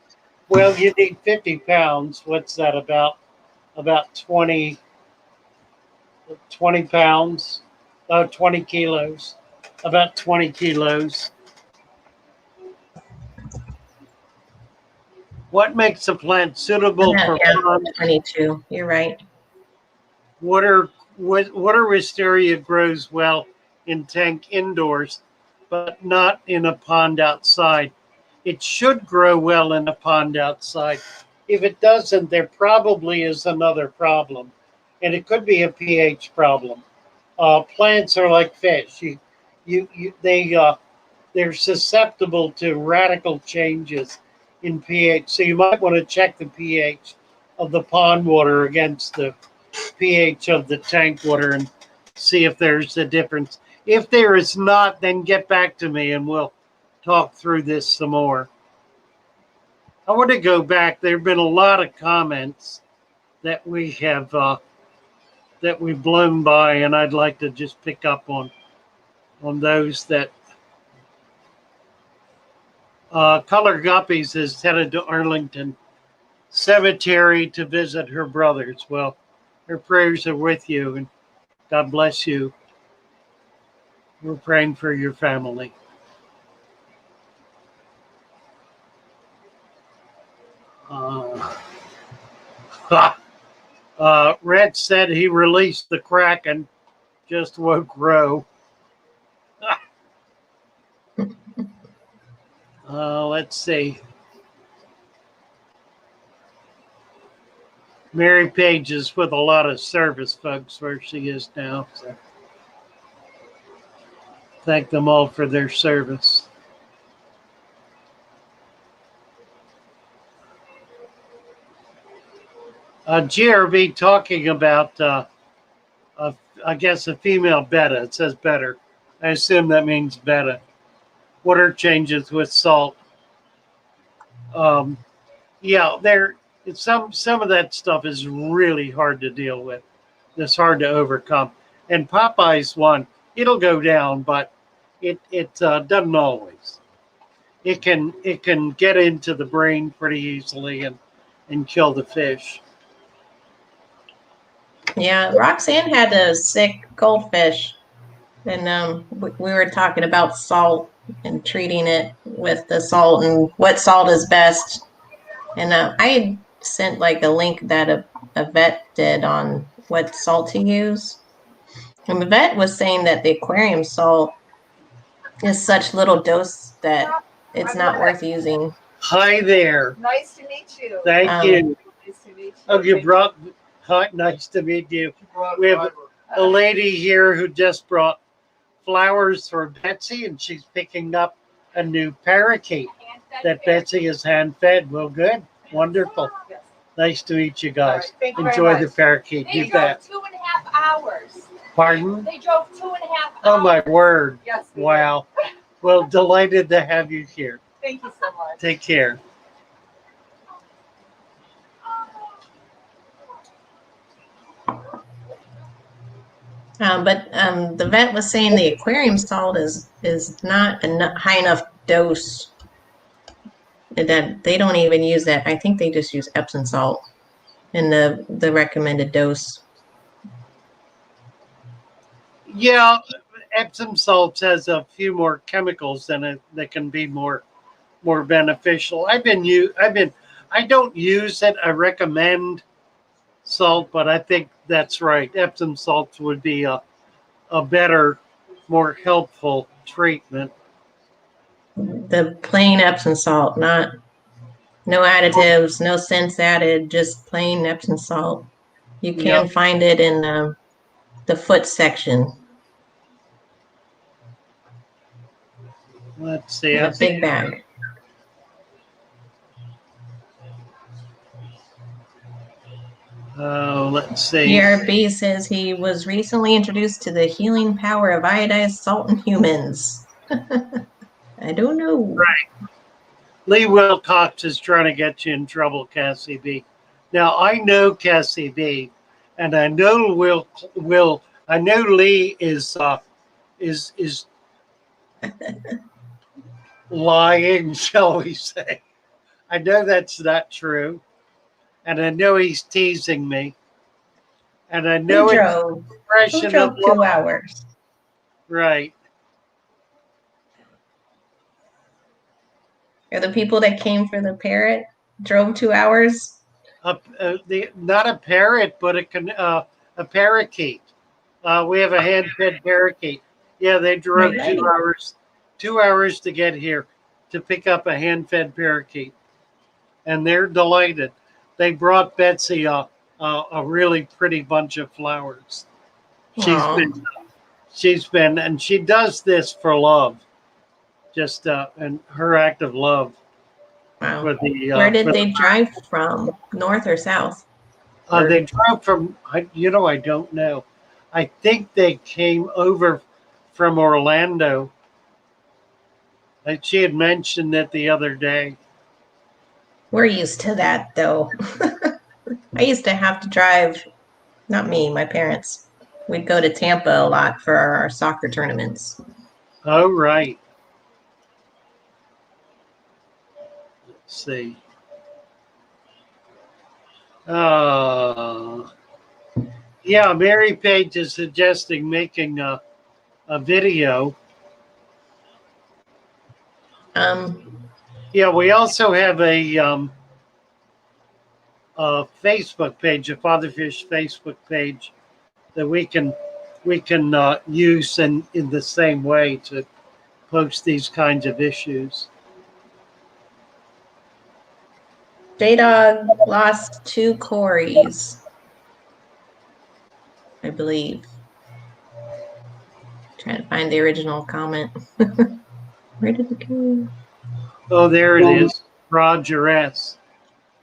Well, you need 50 pounds. What's that about? About 20 pounds, 20 kilos, about 20 kilos. What makes a plant suitable for ponds? 22. You're right. Water wisteria grows well in tank indoors, but not in a pond outside. It should grow well in a pond outside. If it doesn't, there probably is another problem, and it could be a pH problem. Plants are like fish. They're susceptible to radical changes in pH. So you might want to check the pH of the pond water against the pH of the tank water and see if there's a difference. If there is not, then get back to me and we'll talk through this some more. I want to go back. There have been a lot of comments that we have that we've blown by, and I'd like to just pick up on those that Color Guppies is headed to Arlington Cemetery to visit her brothers. Well, her prayers are with you, and God bless you. We're praying for your family. Red said he released the Kraken, just woke Roe. Let's see. Mary Page is with a lot of service folks where she is now. So thank them all for their service. GRB talking about, I guess, a female betta. It says better. I assume that means betta. Water changes with salt. Yeah, some of that stuff is really hard to deal with. It's hard to overcome. And Popeye's one, it'll go down, but it doesn't always. It can get into the brain pretty easily and kill the fish. Yeah, Roxanne had a sick goldfish, and we were talking about salt and treating it with the salt and what salt is best. And I sent like a link that a vet did on what salt to use. And the vet was saying that the aquarium salt is such little dose that it's not worth using. Hi there. Nice to meet you. Thank you. Nice to meet you. Oh, you brought. Hi, nice to meet you. We have a lady here who just brought flowers for Betsy, and she's picking up a new parakeet that Betsy has hand fed. Well, good, wonderful. Yes. Nice to meet you guys. Right, thank you Enjoy very the parakeet. They You drove bet. 2.5 hours. Pardon? They drove 2.5 hours. Oh my word! Yes. we Wow. Well, delighted to have you here. do. Thank you so much. Take care. But the vet was saying the aquarium salt is not a high enough dose. That they don't even use that. I think they just use Epsom salt in the recommended dose. Yeah, Epsom salts has a few more chemicals in it that can be more beneficial. I I don't use it. I recommend salt, but I think that's right. Epsom salts would be a better, more helpful treatment. The plain Epsom salt, not no additives, no scents added, just plain Epsom salt. You can Yep. find it in the foot section Let's see. in I a think, big bag. let's see. ERB says he was recently introduced to the healing power of iodized salt in humans. I don't know. Lee Wilcox is trying to get you in trouble, Cassie B. Now I know Cassie B, and I know I know Lee is lying, shall we say? I know that's not true, and I know he's teasing me, and I know Who it's drove? Who expression of drove 2 love. hours? Right. Are the people that came for the parrot drove 2 hours? Not a parrot, but a parakeet. We have a hand-fed parakeet. Yeah, they drove Right. 2 hours to get here to pick up a hand-fed parakeet, and they're delighted. They brought Betsy a really pretty bunch of flowers. Aw. And she does this for love, just and her act of love Wow. for the. Where did they drive from? North or south? They drove from. I don't know. I think they came over from Orlando. Like she had mentioned it the other day. We're used to that, though. I used to have to drive, not me, my parents. We'd go to Tampa a lot for our soccer tournaments. Oh, right. Let's see. Yeah, Mary Page is suggesting making a video. Yeah, we also have a Facebook page, a Fatherfish Facebook page that we can use in the same way to post these kinds of issues. J-Dog lost 2 Corys, I believe. Trying to find the original comment. Where did it go? Oh, there it is. Roger S.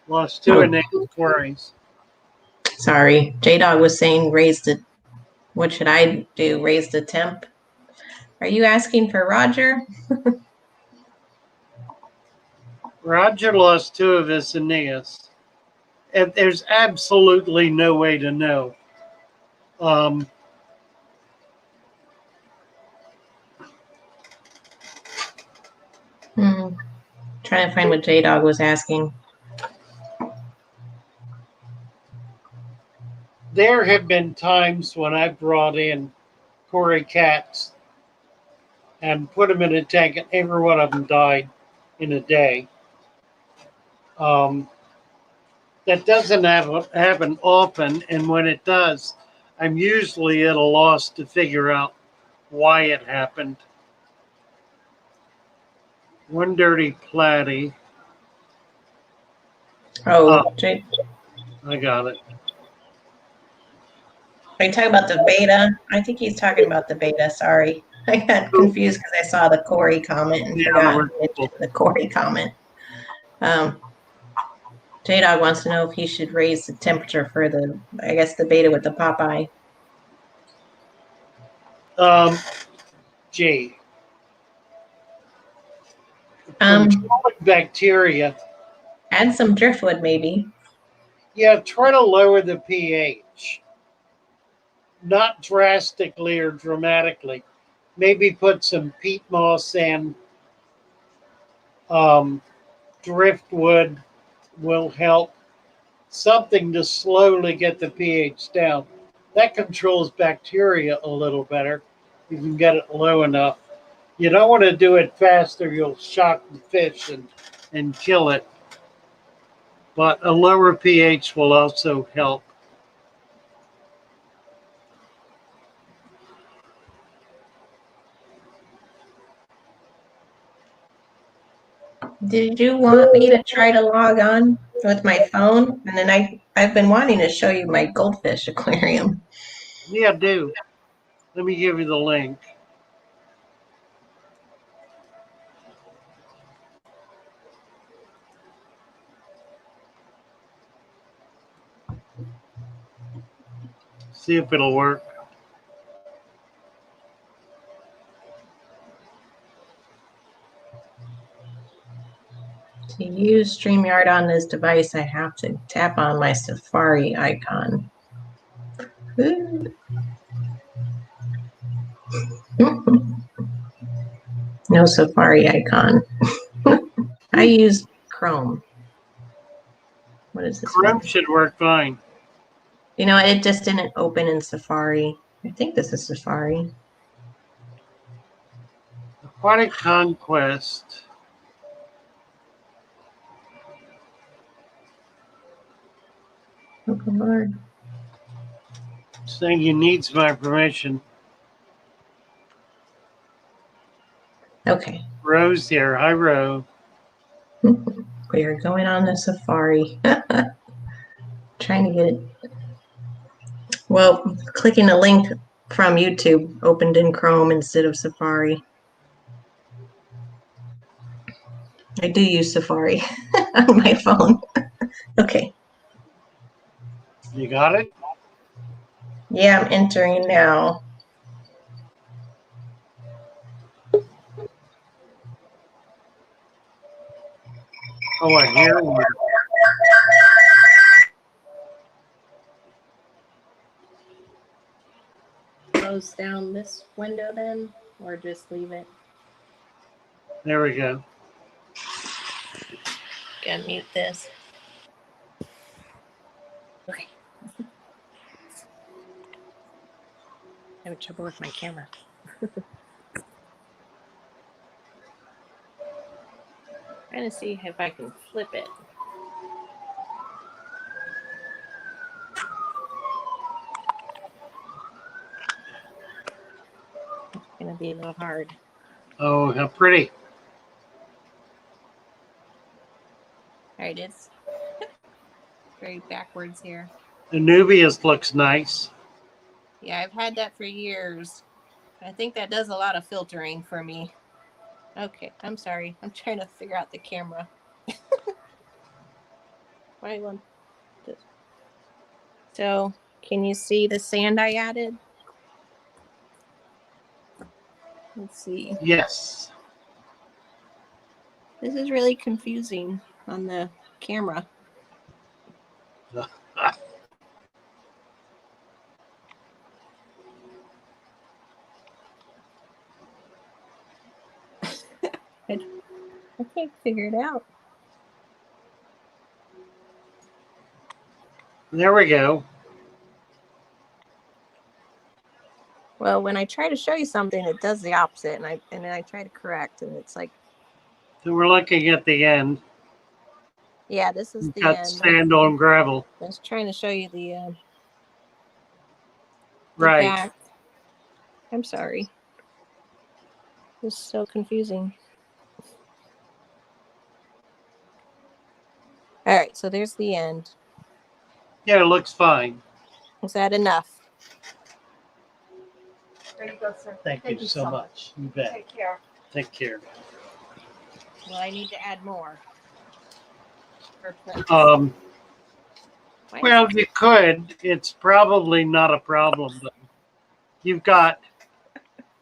Lost 2 and 8 queries. Sorry. J-Dog was saying what should I do? Raise the temp? Are you asking for Roger? Roger lost 2 of his Aeneas. And there's absolutely no way to know. Trying to find what J-Dog was asking. There have been times when I brought in Cory cats and put them in a tank, and every one of them died in a day. That doesn't happen often, and when it does, I'm usually at a loss to figure out why it happened. One dirty platy. Oh, I got it. are you talking about the beta? I think he's talking about the beta. Sorry. I got confused because I saw the Cory comment and forgot to mention the Cory comment. J-Dog wants to know if he should raise the temperature for the beta with the Popeye. G. Controlling bacteria. Add some driftwood, maybe. Yeah, try to lower the pH. Not drastically or dramatically. Maybe put some peat moss and driftwood will help. Something to slowly get the pH down. That controls bacteria a little better. You can get it low enough. You don't want to do it faster. You'll shock the fish and kill it. but a lower pH will also help. Did you want me to try to log on with my phone? And then I've been wanting to show you my goldfish aquarium. Yeah, do. Let me give you the link. See if it'll work. To use StreamYard on this device, I have to tap on my Safari icon. No Safari icon. I use Chrome. What is this? Chrome one? should work fine. You know, it just didn't open in Safari. I think this is Safari. Aquatic Conquest. Oh, good Lord. Saying he needs my permission. Okay. Rose here. Hi, Rose. We are going on the Safari. Trying to get it. Well, clicking a link from YouTube opened in Chrome instead of Safari. I do use Safari on my phone. Okay. You got it? Yeah, I'm entering now. Oh, I hear you. Close down this window then, or just leave it? There we go. Gotta mute this. Okay. Having trouble with my camera. Trying to see if I can flip it. It's gonna be a little hard. Oh, how pretty. All right, it's very backwards here. Anubias looks nice. Yeah, I've had that for years. I think that does a lot of filtering for me. Okay, I'm sorry. I'm trying to figure out the camera. Why one? So, can you see the sand I added? Let's see. Yes. This is really confusing on the camera. I can't figure it out. There we go. Well, when I try to show you something, it does the opposite, and then I try to correct, and it's like, So we're looking at the end. yeah, this is We've the got end. sand on gravel. I was trying to show you the Right. back. I'm sorry. This is so confusing. All right, so there's the end. Yeah, it looks fine. Is that enough? There you go, sir. Thank you so much. You bet. Take care. Take care. Well, I need to add more. Well, you could. It's probably not a problem, but you've got,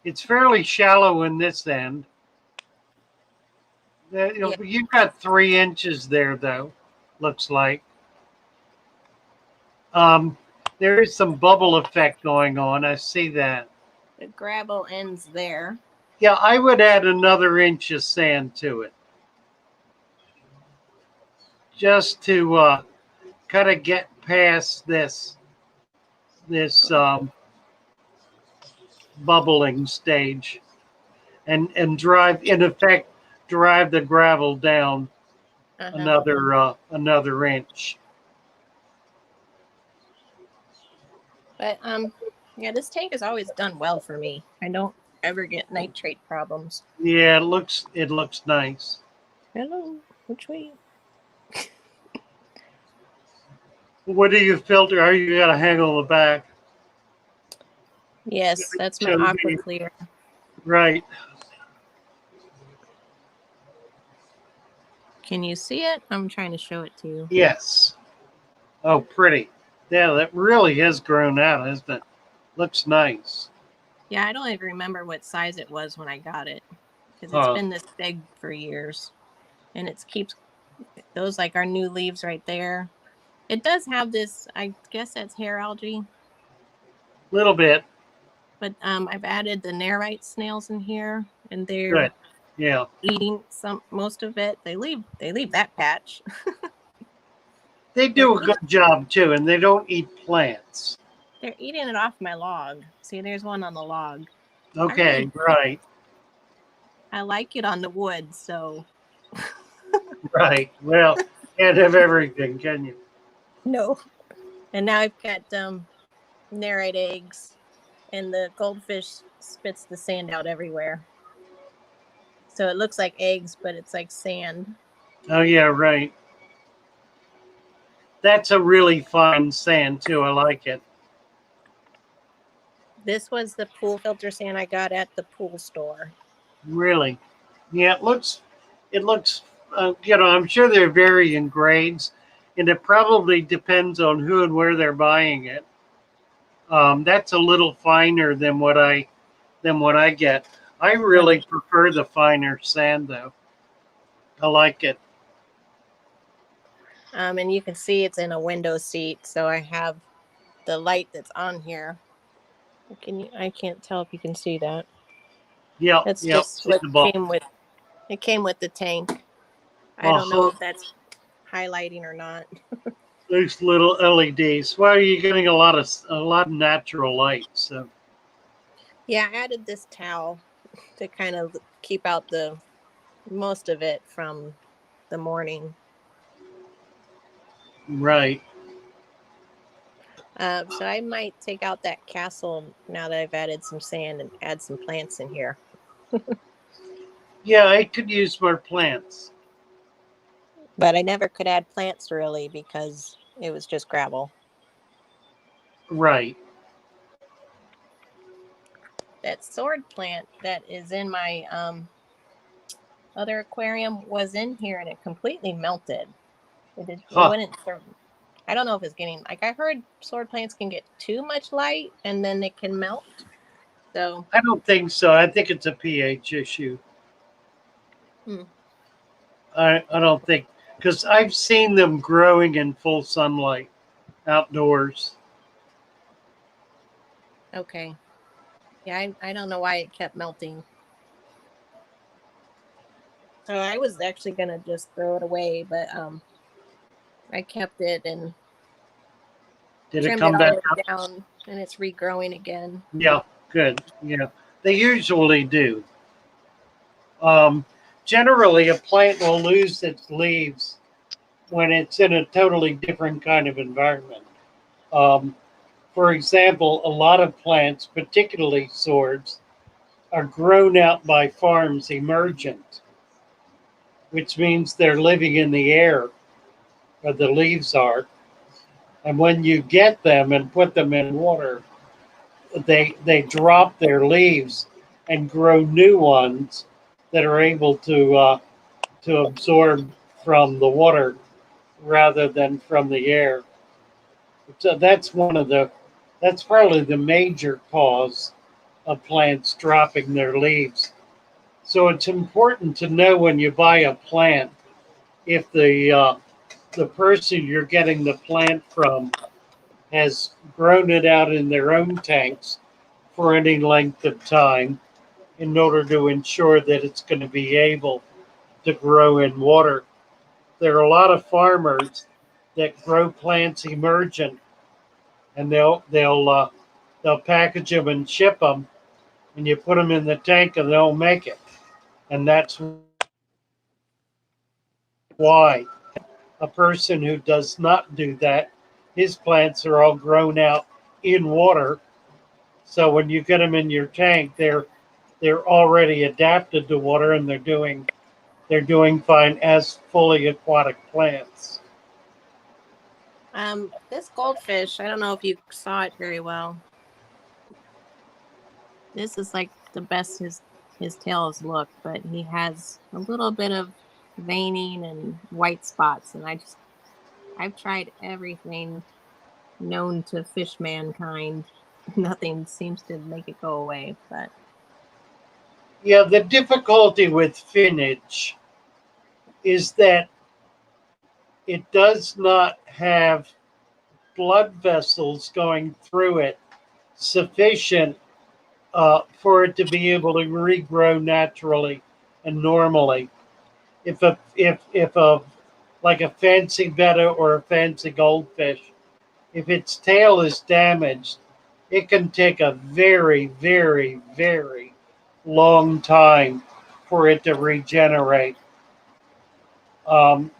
it's fairly shallow in this end. You've got 3 inches there, though, looks like. There is some bubble effect going on. I see that. The gravel ends there. Yeah, I would add another inch of sand to it. Just to kind of get past this bubbling stage and drive, in effect, drive the gravel down another inch. But yeah, this tank has always done well for me. I don't ever get nitrate problems. Yeah, it looks nice. Hello, which way? What do you filter? Are you got to hang on the back? Yes, that's my Show me. aqua clear. Right. Can you see it? I'm trying to show it to you. Yes. Oh, pretty. Yeah, that really has grown out, hasn't it? Looks nice. Yeah, I don't even remember what size it was when I got it because it's been this big for years, and it keeps those like our new leaves right there. It does have this. I guess that's hair algae. Little bit. But I've added the nerite snails in here, and they're Good. Yeah. eating most of it. They leave that patch. They do a good job too, and they don't eat plants. They're eating it off my log. See, there's one on the log. Okay, right. I like it on the wood, so. Right. Well, can't have everything, can you? No. And now I've got nerite eggs, and the goldfish spits the sand out everywhere. So it looks like eggs, but it's like sand. Oh, yeah, right. That's a really fine sand, too. I like it. This was the pool filter sand I got at the pool store. Really? Yeah, it looks, I'm sure they vary in grades, and it probably depends on who and where they're buying it. That's a little finer than what I get. I really prefer the finer sand, though. I like it. And you can see it's in a window seat, so I have the light that's on here. I can't tell if you can see that. Yeah, that's just what came with. It came with the tank. I don't know if that's highlighting or not. Those little LEDs. Well, you're getting a lot of natural light. So. Yeah, I added this towel to kind of keep out the most of it from the morning. Right. So I might take out that castle now that I've added some sand and add some plants in here. Yeah, I could use more plants. But I never could add plants really because it was just gravel. Right. That sword plant that is in my other aquarium was in here and it completely melted. It wouldn't. I don't know if it's getting, like, I heard sword plants can get too much light and then they can melt. So I don't think so. I think it's a pH issue. I don't think, because I've seen them growing in full sunlight outdoors. Okay. Yeah, I don't know why it kept melting. So I was actually gonna just throw it away, but I kept it and did it come back up? Down, and it's regrowing again. Yeah, good. Yeah, they usually do. Generally, a plant will lose its leaves when it's in a totally different kind of environment. For example, a lot of plants, particularly swords, are grown out by farms emergent, which means they're living in the air where the leaves are. And when you get them and put them in water, they drop their leaves and grow new ones that are able to absorb from the water rather than from the air. So that's probably the major cause of plants dropping their leaves. So it's important to know when you buy a plant if the person you're getting the plant from has grown it out in their own tanks for any length of time in order to ensure that it's going to be able to grow in water. There are a lot of farmers that grow plants emergent, and they'll package them and ship them, and you put them in the tank and they'll make it, and that's why. A person who does not do that, his plants are all grown out in water. So when you get them in your tank, they're already adapted to water, and they're doing fine as fully aquatic plants. This goldfish, I don't know if you saw it very well. This is like the best his tail has looked, but he has a little bit of veining and white spots, and I've tried everything known to fish mankind. Nothing seems to make it go away, but Yeah, the difficulty with finnage is that it does not have blood vessels going through it sufficient for it to be able to regrow naturally and normally. If a like a fancy betta or a fancy goldfish, if its tail is damaged, it can take a very, very, very long time for it to regenerate.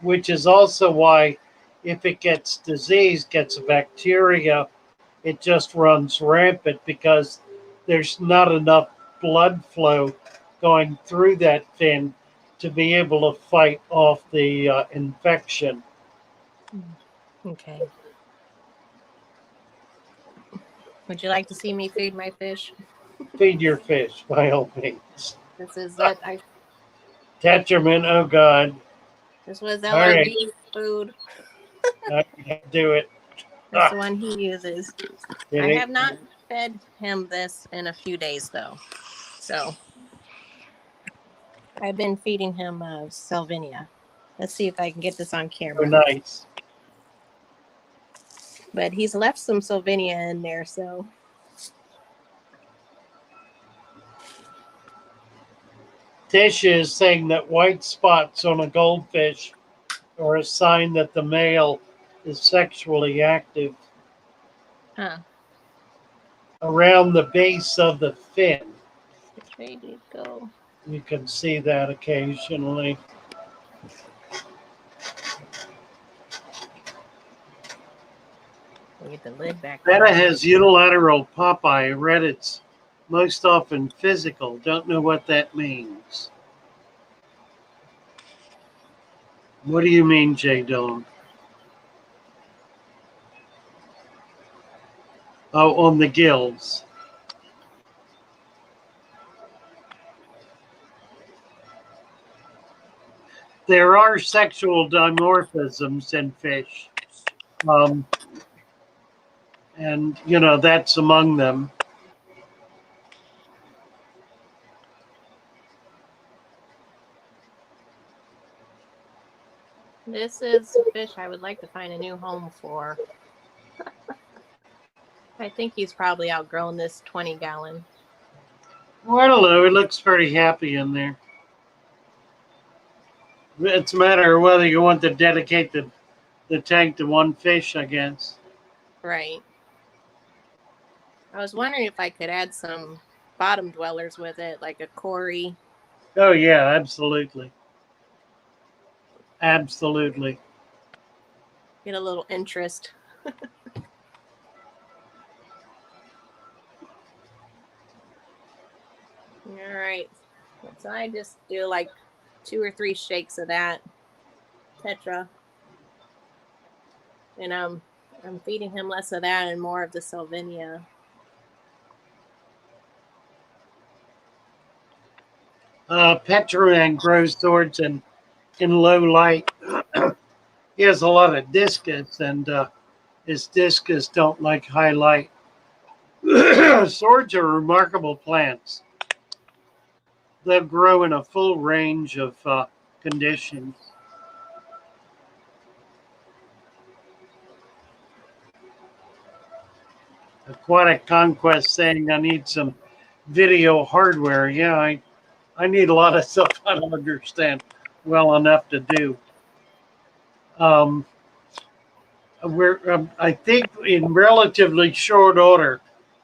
Which is also why, if it gets disease, gets a bacteria, it just runs rampant because there's not enough blood flow going through that fin to be able to fight off the infection. okay. Would you like to see me feed my fish? Feed your fish, by all means. This is that I. Tetramin, oh God. This was All right. LRB's food. I can't do it. That's the one he uses. Did I he? have not fed him this in a few days, though. So I've been feeding him Salvinia. Let's see if I can get this on Oh, camera. nice. But he's left some Salvinia in there, so. Tisha is saying that white spots on a goldfish are a sign that the male is sexually active Huh. around the base of the fin. Which way did it go? You can see that occasionally. We'll get the lid back. Betta has unilateral papae. I read it's most often physical. Don't know what that means. What do you mean, J. Dillon? Oh, on the gills. There are sexual dimorphisms in fish. And, you know, that's among them. This is a fish I would like to find a new home for. I think he's probably outgrown this 20-gallon. Well, I don't know. It looks pretty happy in there. It's a matter of whether you want to dedicate the tank to one fish, I guess. Right. I was wondering if I could add some bottom dwellers with it, like a Cory. Oh, yeah, absolutely. Absolutely. Get a little interest. All right. So I just do like 2 or 3 shakes of that Tetra. And I'm feeding him less of that and more of the Salvinia. Petroman grows swords in low light. He has a lot of discus, and his discus don't like high light. Swords are remarkable plants. They'll grow in a full range of conditions. Aquatic Conquest saying I need some video hardware. Yeah, I need a lot of stuff I don't understand well enough to do. I think in relatively short order,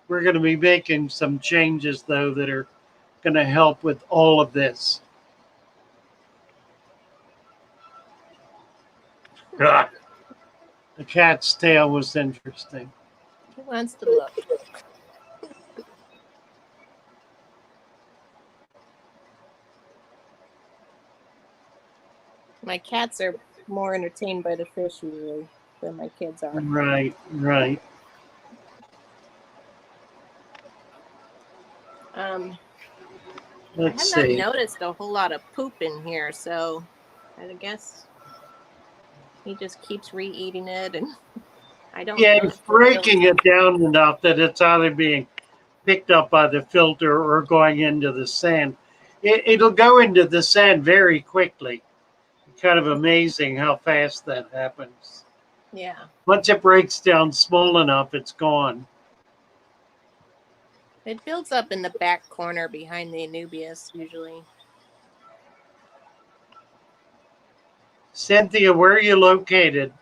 we're going to be making some changes, though, that are going to help with all of this. God. The cat's tail was interesting. He wants to look. My cats are more entertained by the fish usually than my kids are. Right, right. I Let's have not see. noticed a whole lot of poop in here, so I guess he just keeps re-eating it, and I don't Yeah, notice he's the real. breaking it down enough that it's either being picked up by the filter or going into the sand. It'll go into the sand very quickly. Kind of amazing how fast that happens. Yeah. Once it breaks down small enough, it's gone. It builds up in the back corner behind the Anubias usually. Cynthia, where are you located?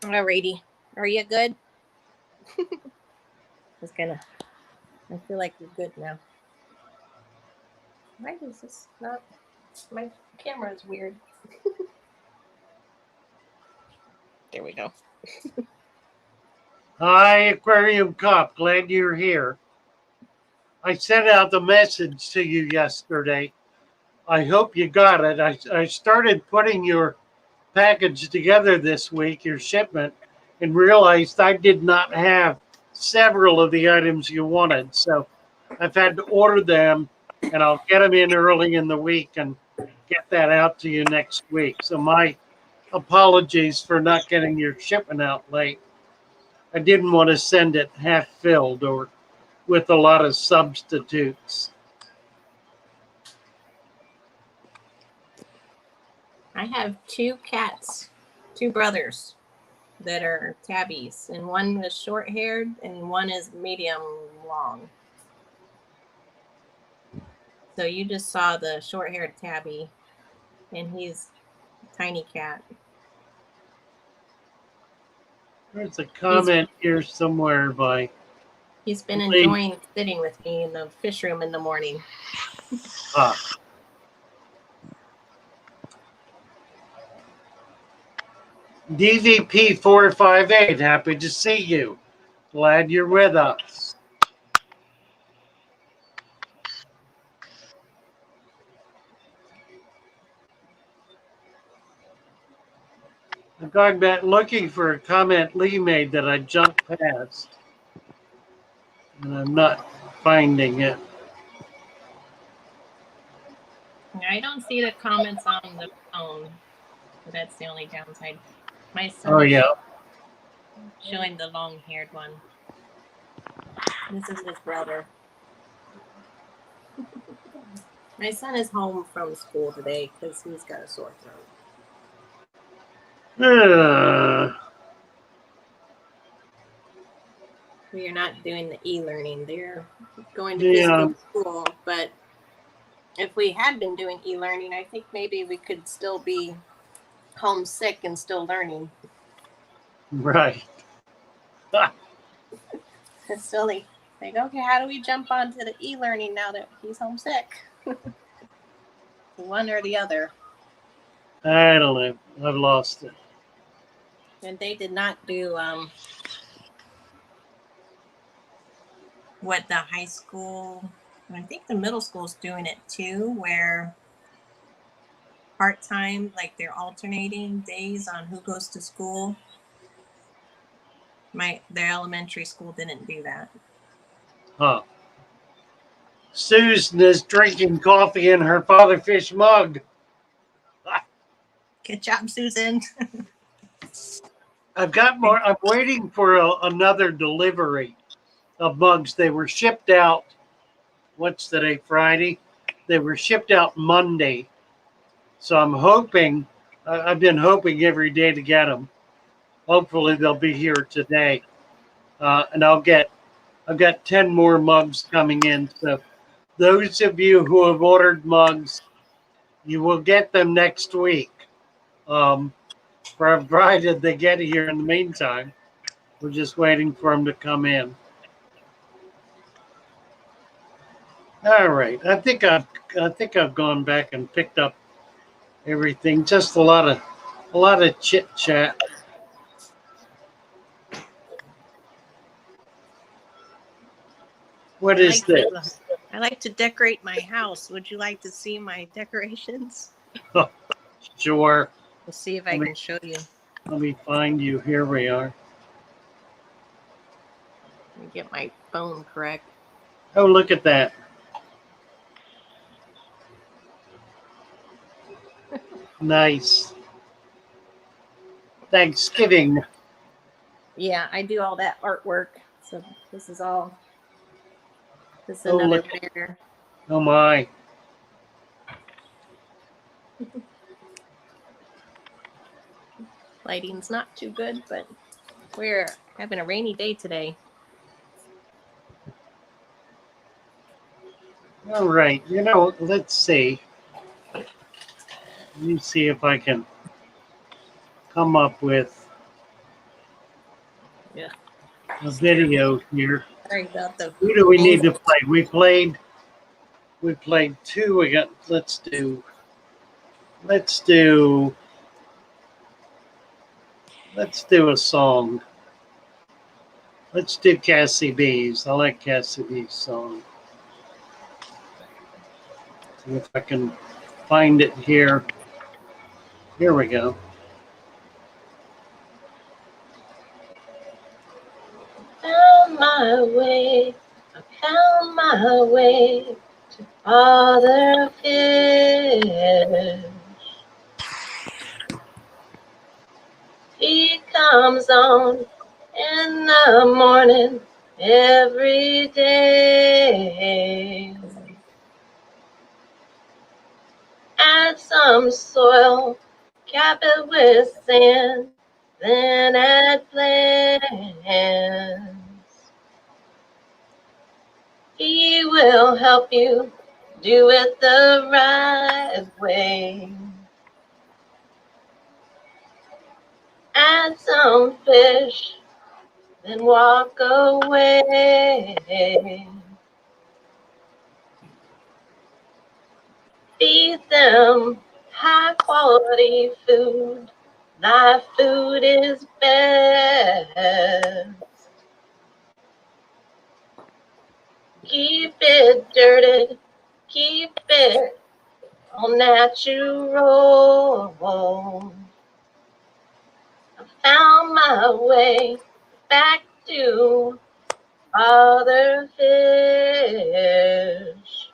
Alrighty. Are you good? I feel like you're good now. Why is this not? My camera is weird. There we go. Hi, Aquarium Cop. Glad you're here. I sent out the message to you yesterday. I hope you got it. I started putting your package together this week, your shipment, and realized I did not have several of the items you wanted. So I've had to order them, and I'll get them in early in the week and get that out to you next week. So my apologies for not getting your shipment out late. I didn't want to send it half filled or with a lot of substitutes. I have two cats, two brothers that are tabbies, and one is short haired and one is medium long. So you just saw the short haired tabby, and he's a tiny cat. There's a comment here somewhere by He's been Lee. enjoying sitting with me in the fish room in the morning. DVP 458, happy to see you. Glad you're with us. I'm going back looking for a comment Lee made that I jumped past, and I'm not finding it. I don't see the comments on the phone. So that's the only downside. My son Oh, is yeah. showing the long-haired one. This is his brother. My son is home from school today because he's got a sore throat. We are not doing the e-learning. They're going to physical school, but if we had been doing e-learning, I think maybe we could still be homesick and still learning. Right. It's still like, okay, how do we jump onto the e-learning now that he's homesick? One or the other. I don't know. I've lost it. And they did not do what the high school, I think the middle school's doing it too, where part-time, like they're alternating days on who goes to school. Their elementary school didn't do that. Huh. Susan is drinking coffee in her father fish mug. Good job, Susan. I've got more. I'm waiting for another delivery of mugs. They were shipped out. What's today? Friday. They were shipped out Monday. So I'm hoping. I've been hoping every day to get them. Hopefully they'll be here today, and I've got 10 more mugs coming in. So those of you who have ordered mugs, you will get them next week. Provided they get here in the meantime. We're just waiting for them to come in. All right. I think I've gone back and picked up everything. Just a lot of chit chat. What I is like to this? I like to decorate my house. Would you like to see my decorations? Sure. Let's see if I Let me can show you. let me find you. Here we are. Let me get my phone correct. Oh, look at that. Nice. Thanksgiving. Yeah, I do all that artwork. So this is Oh, another look. bear. Oh my. Lighting's not too good, but we're having a rainy day today. All right. Let's see. Let me see if I can come up with Yeah. a video here. Sorry about the Who do we need rain. to play? We played two. Let's do a song. Let's do Cassie B's. I like Cassie B's song. See if I can find it here. Here we go. Found my way, I found my way to Father Fish. He comes on in the morning every day. Add some soil, cap it with sand, then add plants. He will help you do it the right way. Add some fish, then walk away. Feed them high quality food. Thy food is best. Keep it dirty, keep it all natural. I found my way back to Father Fish.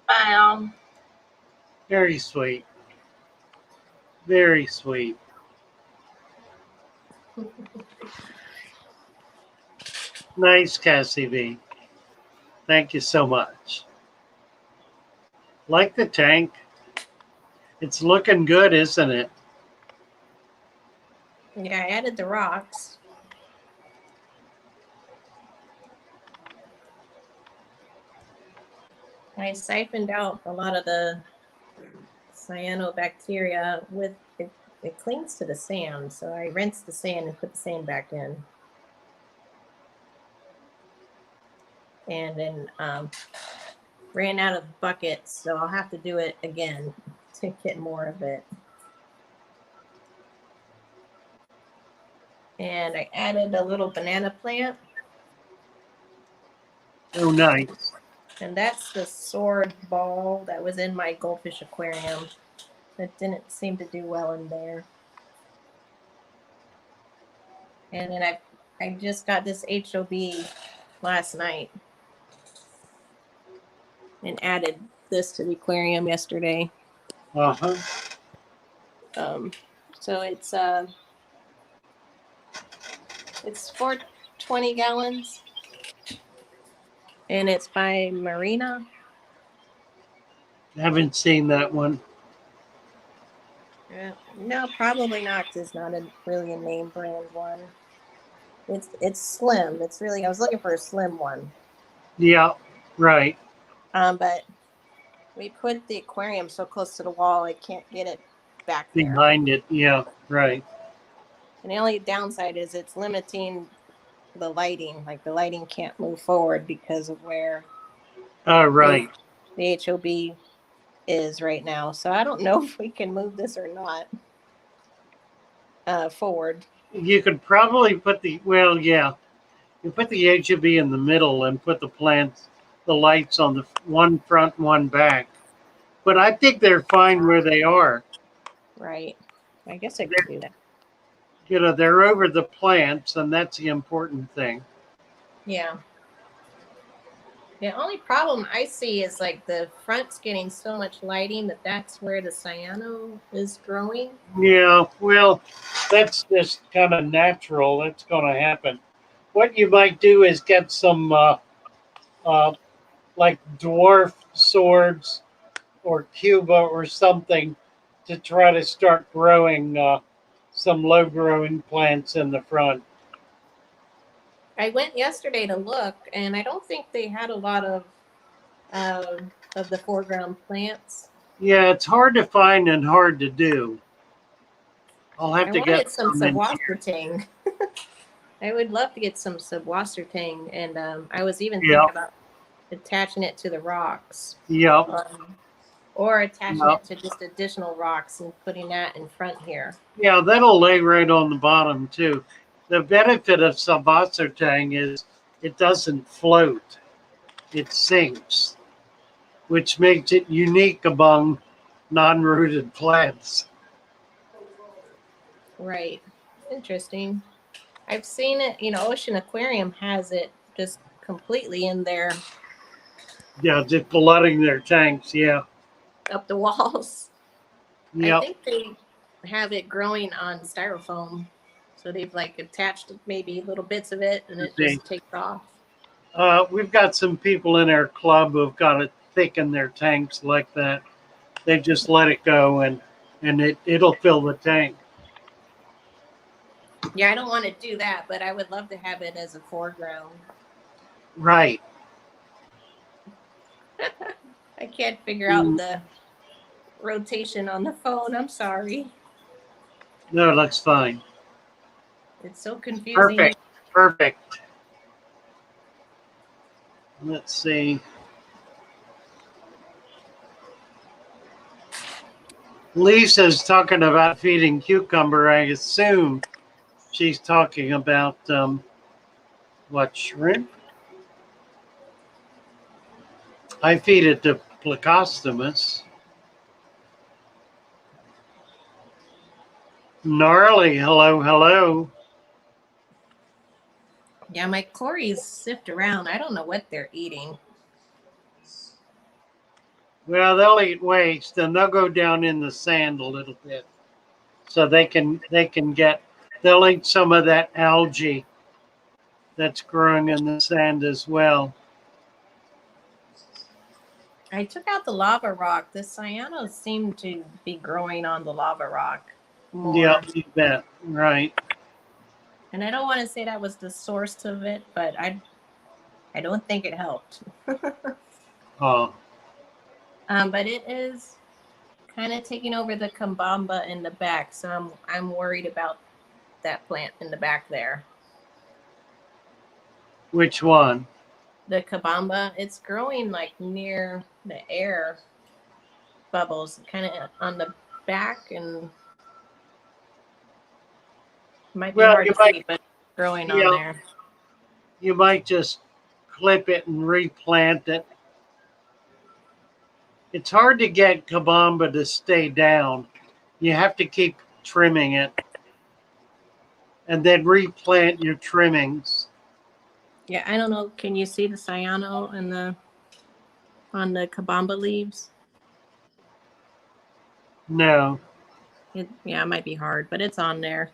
Bye, all. Very sweet. Very sweet. Nice, Cassie B. Thank you so much. Like the tank. It's looking good, isn't it? Yeah, I added the rocks. I siphoned out a lot of the cyanobacteria with it. It clings to the sand, so I rinsed the sand and put the sand back in. And then ran out of buckets, so I'll have to do it again to get more of it. And I added a little banana plant, Oh, nice. and that's the sword ball that was in my goldfish aquarium. That didn't seem to do well in there. And then I just got this HOB last night and added this to the aquarium yesterday. Uh-huh. So it's 420 gallons, and it's by Marina. Haven't seen that one. No, probably not, 'cause it's not really a name brand one. It's slim. It's really, I was looking for a slim one. Yeah, right. But we put the aquarium so close to the wall, I can't get it back there. Behind it. Yeah, right. And the only downside is it's limiting the lighting. Like the lighting can't move forward because of where All right. the HOB is right now. So I don't know if we can move this or not forward. You could probably put yeah. You put the HOB in the middle and put the lights on the one front, one back. But I think they're fine where they are. Right. I guess I could do that. You know, they're over the plants, and that's the important thing. Yeah. The only problem I see is like the front's getting so much lighting that's where the cyano is growing. Yeah, well, that's just kind of natural. That's going to happen. What you might do is get some like dwarf swords or Cuba or something to try to start growing some low growing plants in the front. I went yesterday to look, and I don't think they had a lot of the foreground plants. Yeah, it's hard to find and hard to do. I'll have I to wanted get some some in here. subwasterting. I would love to get some subwasterting, and I was even Yeah. thinking about attaching it to the rocks. Yep. Or attaching Yep. it to just additional rocks and putting that in front here. Yeah, that'll lay right on the bottom too. The benefit of Substrate is it doesn't float. It sinks, which makes it unique among non-rooted plants. Right. Interesting. I've seen it, Ocean Aquarium has it just completely in there Yeah, just flooding their tanks. Yeah. up the walls. I Yep. think they have it growing on styrofoam. So they've like attached maybe little bits of it and it just takes off. We've got some people in our club who've got it thick in their tanks like that. They just let it go and it'll fill the tank. Yeah, I don't want to do that, but I would love to have it as a foreground. Right. I can't figure out the rotation on the phone. I'm sorry. No, that's fine. It's so confusing. Perfect. Perfect. Let's see. Lisa's talking about feeding cucumber. I assume she's talking about what, shrimp? I feed it to Plecostomus. Gnarly, hello, hello. Yeah, my Corys sift around. I don't know what they're eating. Well, they'll eat waste and they'll go down in the sand a little bit. So they'll eat some of that algae that's growing in the sand as well. I took out the lava rock. The cyanos seem to be growing on the lava rock more. Yeah, you bet. Right. And I don't want to say that was the source of it, but I don't think it helped. Oh. But it is kind of taking over the Kabamba in the back, so I'm worried about that plant in the back there. Which one? The Kabamba, it's growing like near the air bubbles, kind of on the back, and might be hard to see, but growing on there. You might just clip it and replant it. It's hard to get Kabamba to stay down. You have to keep trimming it and then replant your trimmings. Yeah, I don't know. Can you see the cyano on the Kabamba leaves? No. It might be hard, but it's on there.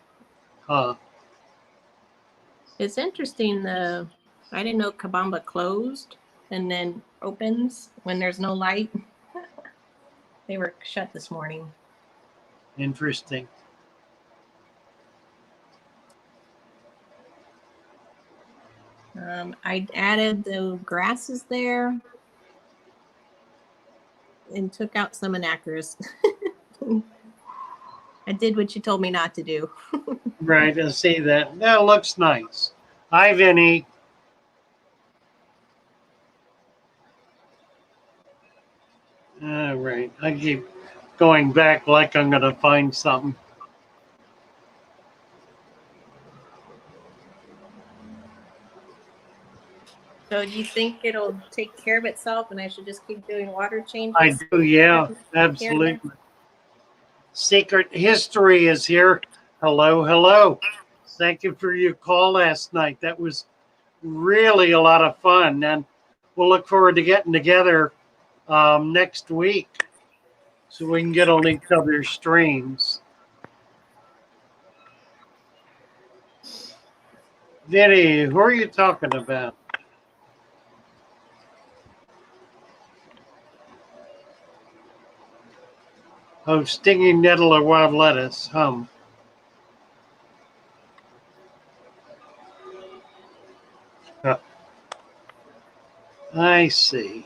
Huh. It's interesting. I didn't know Kabamba closed and then opens when there's no light. They were shut this morning. Interesting. I added the grasses there and took out some anacris. I did what you told me not to do. Right, I see that. That looks nice. Hi, Vinny. All right. I keep going back like I'm going to find something. So do you think it'll take care of itself and I should just keep doing water changes? I do, yeah, absolutely. Secret History is here. Hello, hello. Thank you for your call last night. That was really a lot of fun. And we'll look forward to getting together next week so we can get on each other's streams. Vinny, who are you talking about? Oh, stinging nettle or wild lettuce. I see.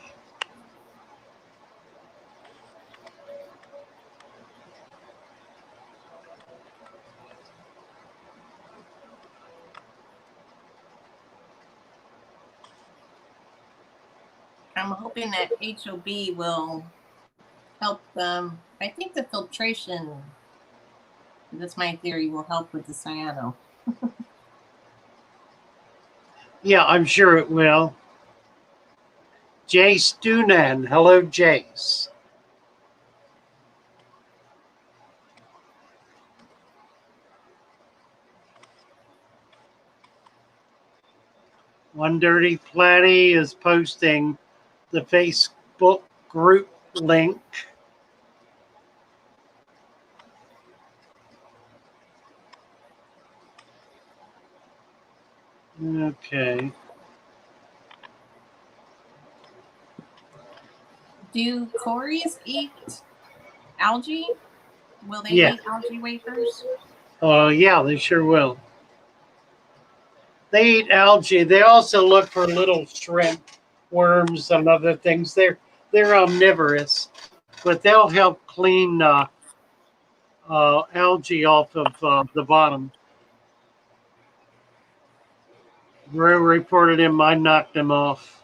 I'm hoping that HOB will help. I think the filtration, that's my theory, will help with the cyano. Yeah, I'm sure it will. Jace Dunan. Hello, Jace. One Dirty Platy is posting the Facebook group link. Okay. Do Corys eat algae? Will they Yeah. eat algae wafers? Yeah, they sure will. They eat algae. They also look for little shrimp, worms, and other things. They're omnivorous, but they'll help clean algae off of the bottom. Ray reported him. I knocked him off.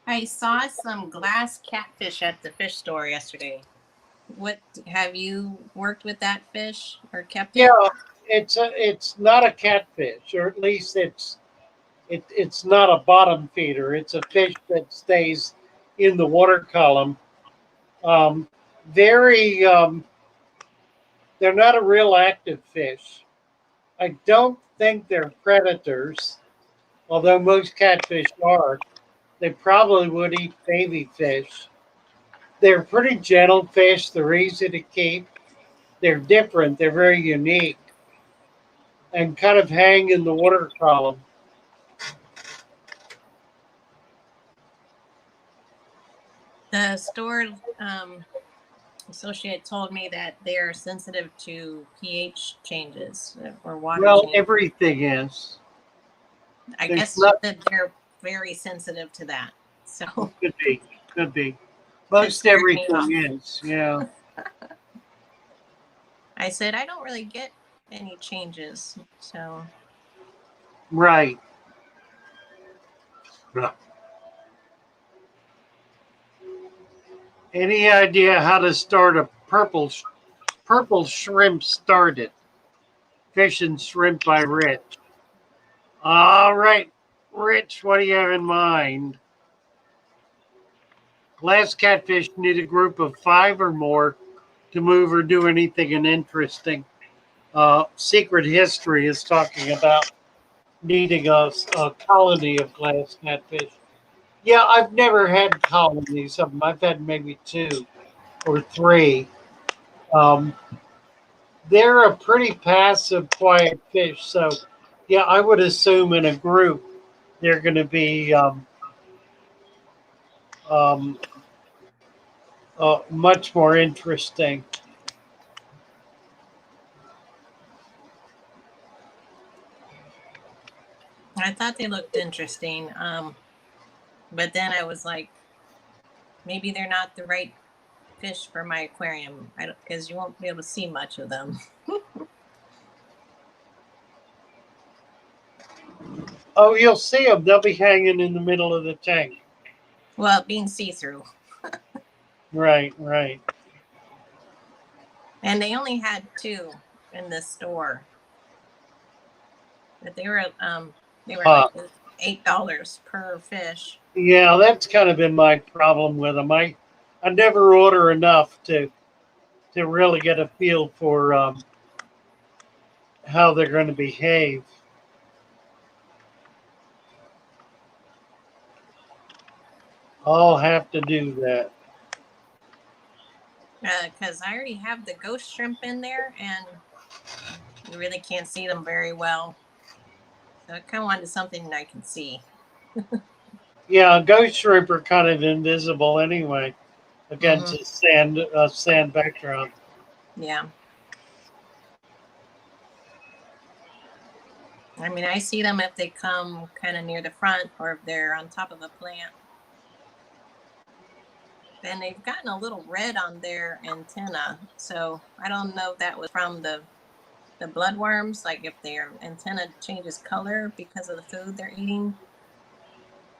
I saw some glass catfish at the fish store yesterday. What have you worked with that fish or kept it? Yeah, it's not a catfish, or at least it's not a bottom feeder. It's a fish that stays in the water column. Um, very, they're not a real active fish. I don't think they're predators, although most catfish are. They probably would eat baby fish. They're pretty gentle fish. They're easy to keep. They're different. They're very unique and kind of hang in the water column. The store associate told me that they're sensitive to pH changes or water Well, changes. everything is. I there's guess not- that they're very sensitive to that. So Could be. Most scared me everything is, yeah. I said I don't really get any changes. So Right. Any idea how to start a purple shrimp started? Fish and Shrimp by Rich. All right, Rich, what do you have in mind? Glass catfish need a group of 5 or more to move or do anything interesting. Secret History is talking about needing a colony of glass catfish. Yeah, I've never had colonies of them. I've had maybe 2 or 3. Um, they're a pretty passive, quiet fish. So, yeah, I would assume in a group they're going to be um, much more interesting. I thought they looked interesting. But then I was like, maybe they're not the right fish for my aquarium. I don't, because you won't be able to see much of them. Oh, you'll see them. They'll be hanging in the middle of the tank. Well, being see-through. Right, right. And they only had 2 in the store. But they were like $8 per fish. Yeah, that's kind of been my problem with them. I never order enough to really get a feel for how they're going to behave. I'll have to do that. Because I already have the ghost shrimp in there, and you really can't see them very well. So I kind of wanted something that I can see. Yeah, ghost shrimp are kind of invisible anyway against a sand background. Yeah. I mean, I see them if they come kind of near the front or if they're on top of a plant. And they've gotten a little red on their antenna. So I don't know if that was from the bloodworms, like if their antenna changes color because of the food they're eating.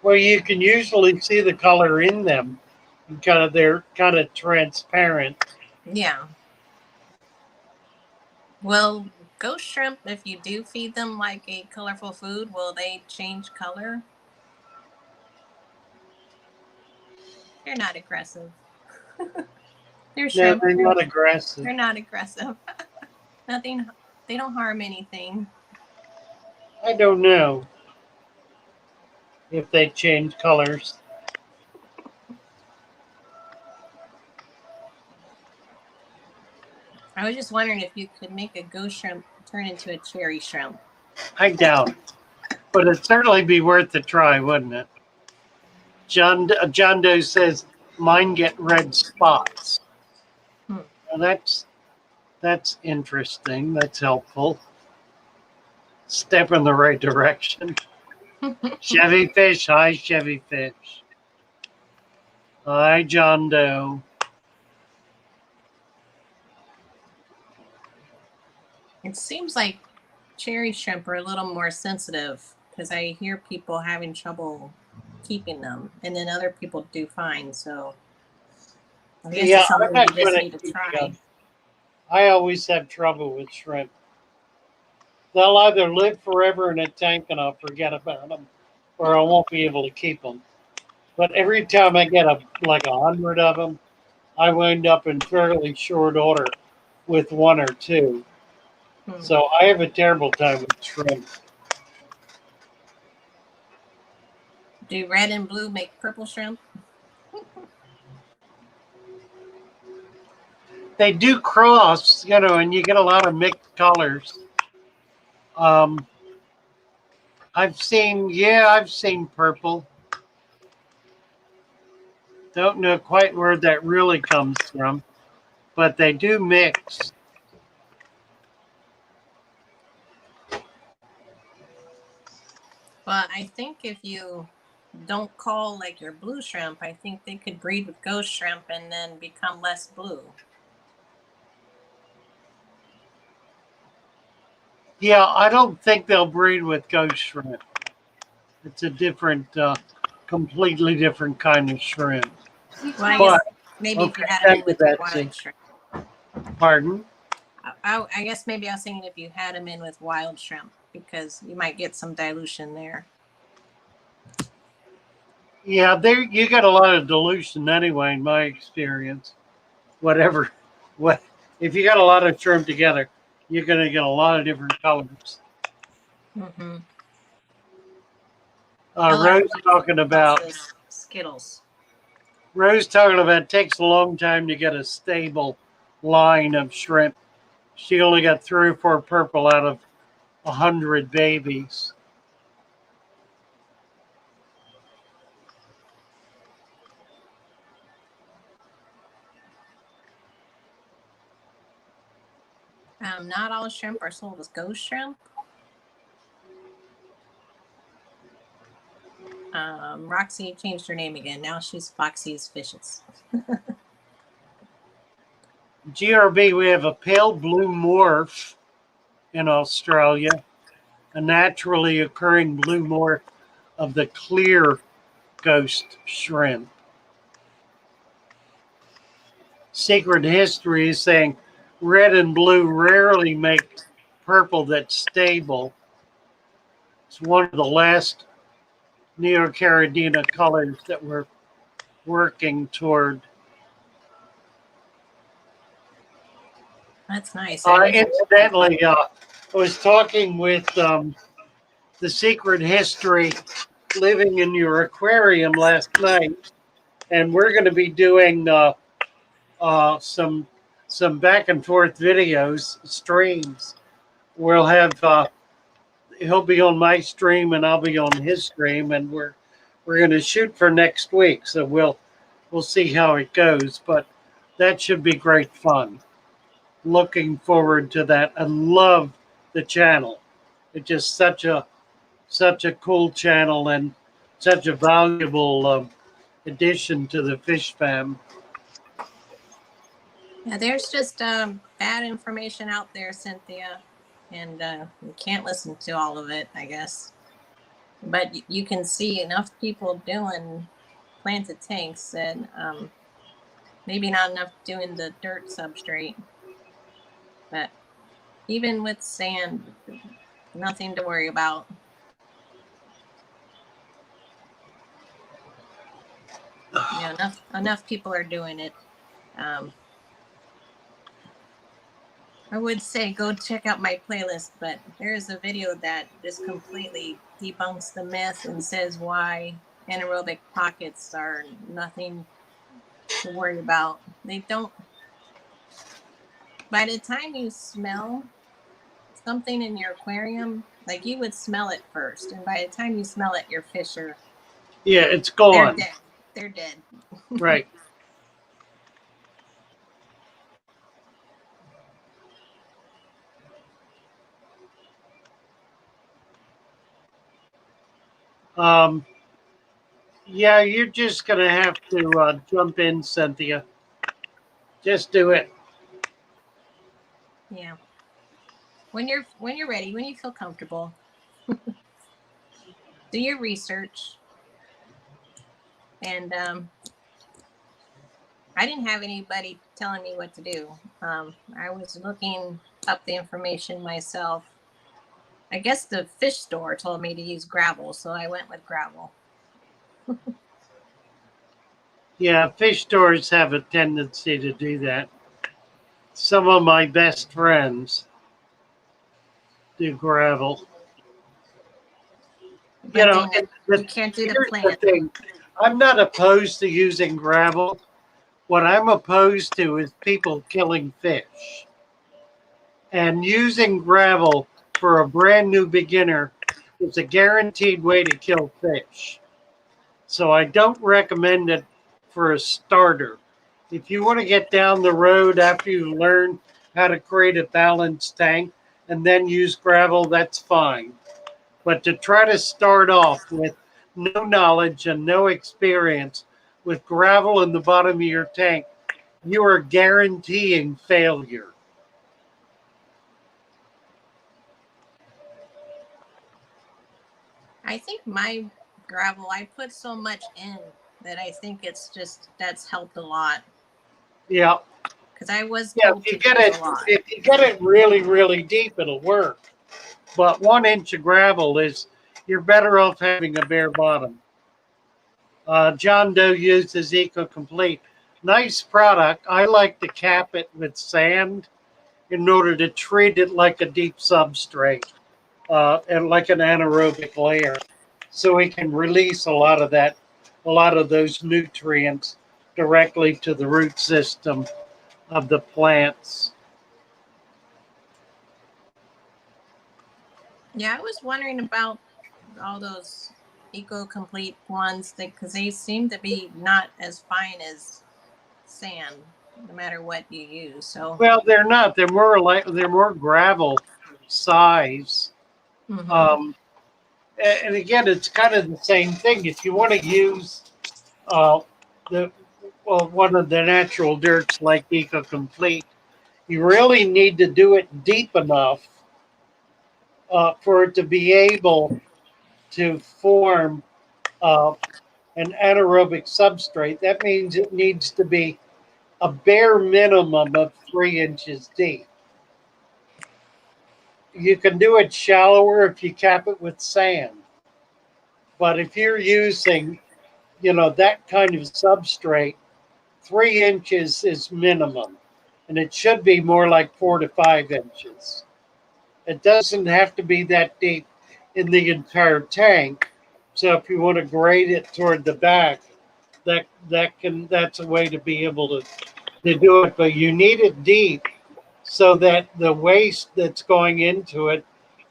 Well, you can usually see the color in them. They're kind of transparent. Yeah. Well, ghost shrimp, if you do feed them like a colorful food, will they change color? They're not aggressive. They're No, shrimp. they're not aggressive. They're not aggressive. Nothing. They don't harm anything. I don't know if they change colors. I was just wondering if you could make a ghost shrimp turn into a cherry shrimp. I doubt it. But it'd certainly be worth a try, wouldn't it? John Doe says mine get red spots. Well, that's interesting. That's helpful. Step in the right direction. Chevy Fish. Hi, Chevy Fish. Hi, John Doe. It seems like cherry shrimp are a little more sensitive because I hear people having trouble keeping them, and then other people do fine. So I guess it's something I'm not you just good need to at keeping try. them. I always have trouble with shrimp. They'll either live forever in a tank and I'll forget about them, or I won't be able to keep them. But every time I get like 100 of them, I wind up in fairly short order with 1 or 2. So I have a terrible time with shrimp. Do red and blue make purple shrimp? They do cross, and you get a lot of mixed colors. I've seen purple. Don't know quite where that really comes from, but they do mix. Well, I think if you don't call like your blue shrimp, I think they could breed with ghost shrimp and then become less blue. Yeah, I don't think they'll breed with ghost shrimp. It's a completely different kind of shrimp. Well, I But, guess maybe if you had them thank in you, with Betsy. wild shrimp. Pardon? I guess maybe I was thinking if you had them in with wild shrimp because you might get some dilution there. Yeah, you got a lot of dilution anyway, in my experience. What if you got a lot of shrimp together, you're going to get a lot of different colors. Mm-hmm. Rose talking about Skittles. Rose talking about it takes a long time to get a stable line of shrimp. She only got 3 or 4 purple out of 100 babies. Not all shrimp are sold as ghost shrimp. Roxy changed her name again. Now she's Foxy's Fishes. GRB, we have a pale blue morph in Australia, a naturally occurring blue morph of the clear ghost shrimp. Secret History is saying red and blue rarely make purple that's stable. It's one of the last Neocaridina colors that we're working toward. That's nice. Incidentally, I was talking with the Secret History Living in Your Aquarium last night, and we're going to be doing some back and forth videos, streams. We'll have he'll be on my stream and I'll be on his stream, and we're going to shoot for next week. So we'll see how it goes, but that should be great fun. Looking forward to that. I love the channel. It's just such a cool channel and such a valuable addition to the fish fam. Yeah, there's just bad information out there, Cynthia, and you can't listen to all of it, I guess. But you can see enough people doing planted tanks, and maybe not enough doing the dirt substrate. But even with sand, nothing to worry about. You know, enough people are doing it. I would say go check out my playlist, but there's a video that just completely debunks the myth and says why anaerobic pockets are nothing to worry about. They don't. By the time you smell something in your aquarium, like you would smell it first, and by the time you smell it, your fish are it's gone. They're dead. They're dead. Right. Yeah, you're just gonna have to jump in, Cynthia. Just do it. Yeah. When you're ready, when you feel comfortable, do your research. And I didn't have anybody telling me what to do. I was looking up the information myself. I guess the fish store told me to use gravel, so I went with gravel. Yeah, fish stores have a tendency to do that. Some of my best friends do gravel. But you can't do the here's plant. the thing. I'm not opposed to using gravel. What I'm opposed to is people killing fish. And using gravel for a brand new beginner is a guaranteed way to kill fish. So I don't recommend it for a starter. If you want to get down the road after you learn how to create a balanced tank and then use gravel, that's fine. But to try to start off with no knowledge and no experience with gravel in the bottom of your tank, you are guaranteeing failure. I think my gravel, I put so much in that I think that's helped a lot. Yeah. Because I was told if you get it really, really deep, it'll work. But 1 inch of gravel you're better off having a bare bottom. John Doe uses Eco Complete. Nice product. I like to cap it with sand in order to treat it like a deep substrate and like an anaerobic layer, so we can release a lot of those nutrients directly to the root system of the plants. Yeah, I was wondering about all those Eco Complete ones because they seem to be not as fine as sand, no matter what you use. So they're not. They're more gravel size. Mm-hmm. And again, it's kind of the same thing. If you want to use one of the natural dirts like Eco Complete, You really need to do it deep enough for it to be able to form uh, an anaerobic substrate. That means it needs to be a bare minimum of 3 inches deep. You can do it shallower if you cap it with sand. But if you're using, that kind of substrate, 3 inches is minimum. And it should be more like 4 to 5 inches. It doesn't have to be that deep in the entire tank. So if you want to grade it toward the back, that's a way to be able to do it. But you need it deep so that the waste that's going into it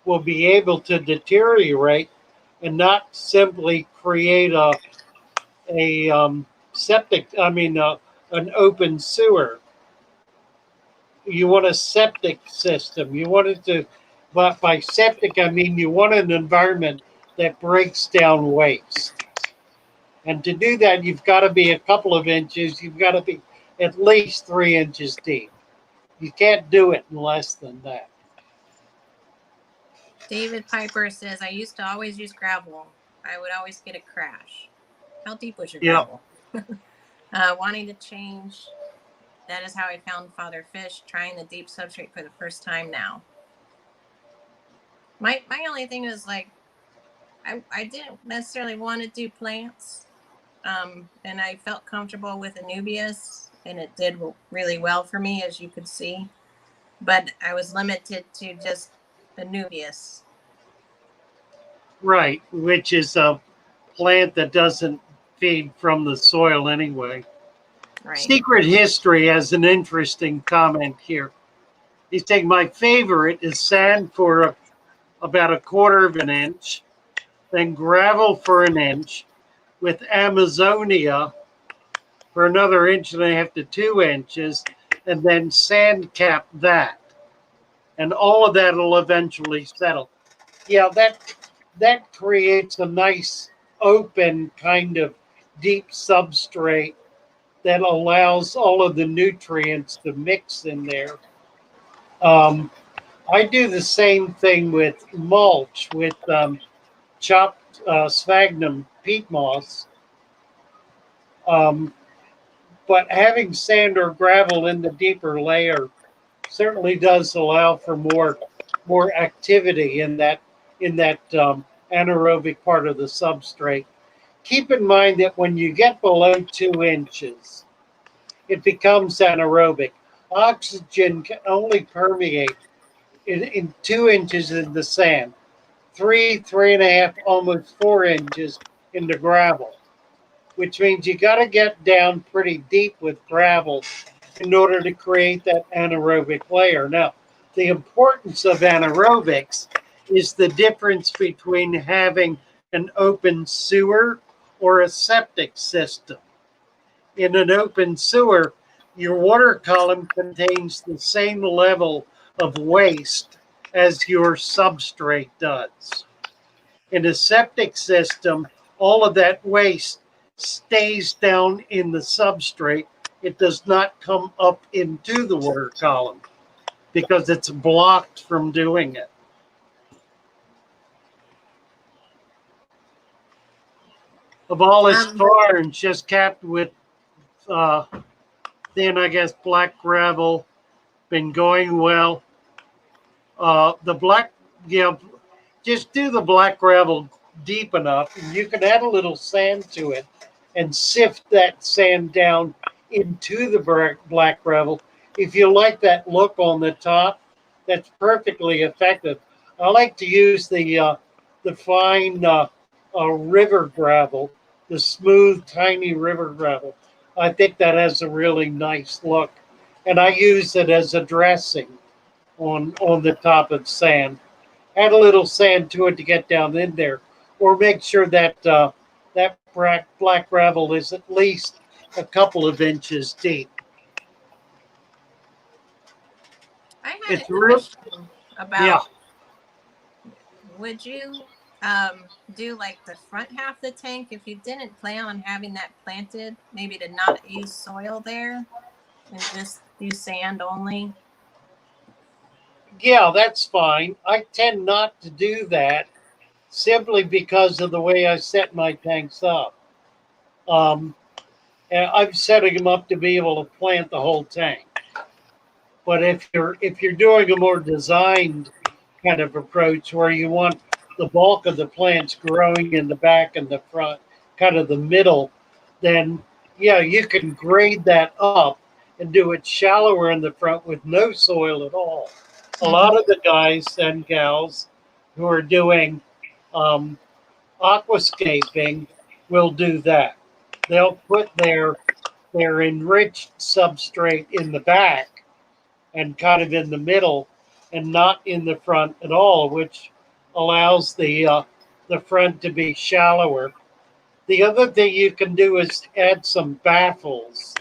will be able to deteriorate and not simply create a septic. I mean, an open sewer. You want a septic system. You want it to, but by septic I mean you want an environment that breaks down waste. And to do that, you've got to be a couple of inches. You've got to be at least 3 inches deep. You can't do it in less than that. David Piper says, I used to always use gravel. I would always get a crash. How deep was your Yeah. gravel? Wanting to change. That is how I found Father Fish, trying the deep substrate for the first time now. My only thing is like, I didn't necessarily want to do plants. And I felt comfortable with Anubias, and it did really well for me, as you could see. But I was limited to just Anubias. Right, which is a plant that doesn't feed from the soil anyway. Right. Secret History has an interesting comment here. He's saying, my favorite is sand for about 1/4 of an inch, then gravel for an inch, with Amazonia for another 1.5 to 2 inches, and then sand cap that. And all of that will eventually settle. Yeah, that creates a nice open kind of deep substrate that allows all of the nutrients to mix in there. I do the same thing with mulch, with chopped sphagnum peat moss. But having sand or gravel in the deeper layer certainly does allow for more activity in that anaerobic part of the substrate. Keep in mind that when you get below 2 inches, it becomes anaerobic. Oxygen can only permeate in 2 inches in the sand, 3.5, almost 4 inches in the gravel, which means you got to get down pretty deep with gravel in order to create that anaerobic layer. Now, the importance of anaerobics is the difference between having an open sewer or a septic system. In an open sewer, your water column contains the same level of waste as your substrate does. In a septic system, all of that waste stays down in the substrate. It does not come up into the water column because it's blocked from doing it. Of all his farms, just capped with then I guess black gravel, been going well. The black, just do the black gravel deep enough, and you can add a little sand to it and sift that sand down into the black gravel. If you like that look on the top, that's perfectly effective. I like to use the fine river gravel, the smooth, tiny river gravel. I think that has a really nice look, and I use it as a dressing on the top of sand. Add a little sand to it to get down in there, or make sure that that black gravel is at least a couple of inches deep. I had a question about, yeah. Would you do like the front half of the tank if you didn't plan on having that planted, maybe to not use soil there and just do sand only? Yeah, that's fine. I tend not to do that simply because of the way I set my tanks up. Um, and I'm setting them up to be able to plant the whole tank. But if you're doing a more designed kind of approach where you want the bulk of the plants growing in the back and the front, kind of the middle, then yeah, you can grade that up and do it shallower in the front with no soil at all. A lot of the guys and gals who are doing um, aquascaping will do that. They'll put their enriched substrate in the back and kind of in the middle and not in the front at all, which allows the front to be shallower. The other thing you can do is add some baffles.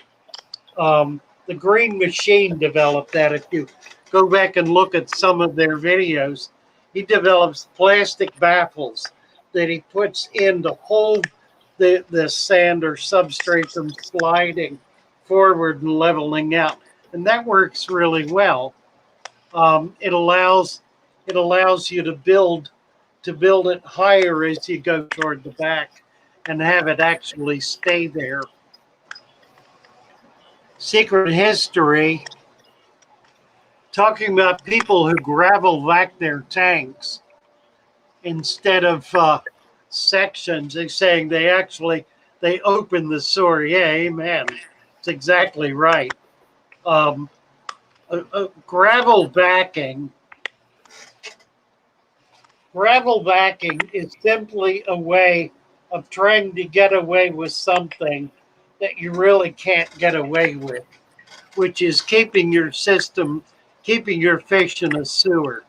The Green Machine developed that. If you go back and look at some of their videos, he develops plastic baffles that he puts in to hold the sand or substrate from sliding forward and leveling out, and that works really well. It allows you to build it higher as you go toward the back and have it actually stay there. Secret history, talking about people who gravel vac their tanks instead of sections. They're saying they open the sewer. Yeah, amen. It's exactly right. Gravel backing is simply a way of trying to get away with something that you really can't get away with, which is keeping your fish in a sewer,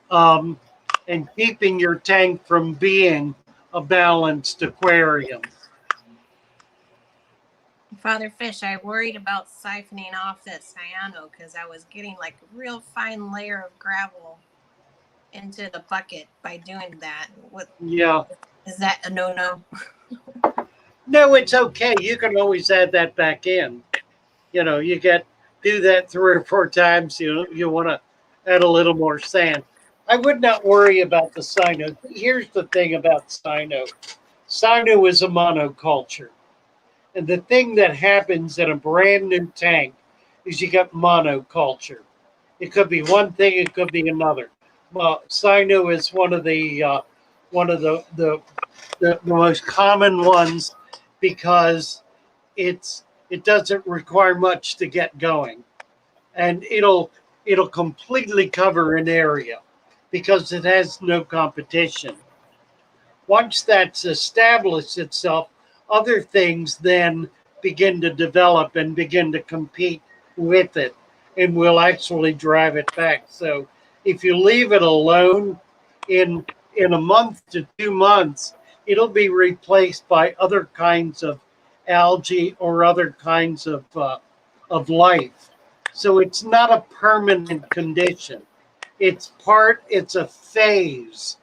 and keeping your tank from being a balanced aquarium. Father Fish, I worried about siphoning off that cyano because I was getting like a real fine layer of gravel into the bucket by doing that. Yeah. Is that a no-no? No, it's okay. You can always add that back in. You do that 3 or 4 times. You want to add a little more sand. I would not worry about the cyano. Here's the thing about cyano. Cyano is a monoculture. And the thing that happens in a brand new tank is you get monoculture. It could be one thing, it could be another. Cyano is one of the most common ones because it doesn't require much to get going, and it'll completely cover an area because it has no competition. Once that's established itself, other things then begin to develop and begin to compete with it and will actually drive it back. So if you leave it alone, in a month to 2 months, it'll be replaced by other kinds of algae or other kinds of life. So it's not a permanent condition. It's a phase.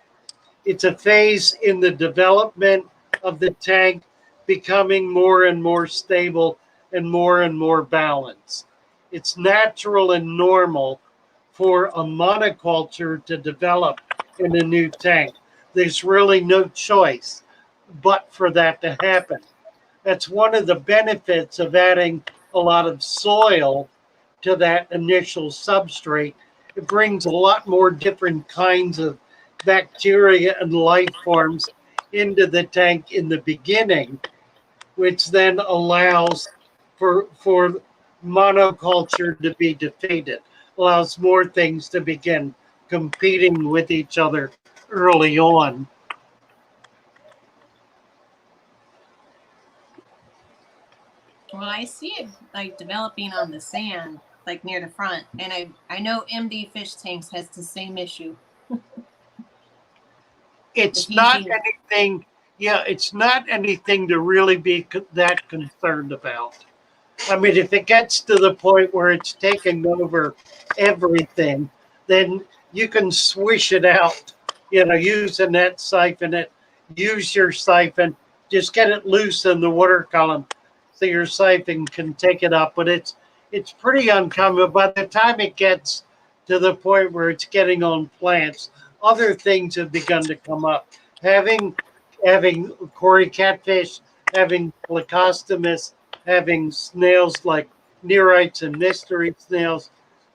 It's a phase in the development of the tank becoming more and more stable and more balanced. It's natural and normal for a monoculture to develop in a new tank. There's really no choice but for that to happen. That's one of the benefits of adding a lot of soil to that initial substrate. It brings a lot more different kinds of bacteria and life forms into the tank in the beginning, which then allows for monoculture to be defeated, allows more things to begin competing with each other early on. Well, I see it like developing on the sand, like near the front, and I know MD Fish Tanks has the same issue. It's not anything. Yeah, it's not anything to really be that concerned about. I mean, if it gets to the point where it's taking over everything, then you can swish it out. Use a net, siphon it, use your siphon, just get it loose in the water column so your siphon can take it up. But it's pretty uncommon. By the time it gets to the point where it's getting on plants. Other things have begun to come up. Having Cory catfish, having Plecostomus, having snails like neorites and mystery snails,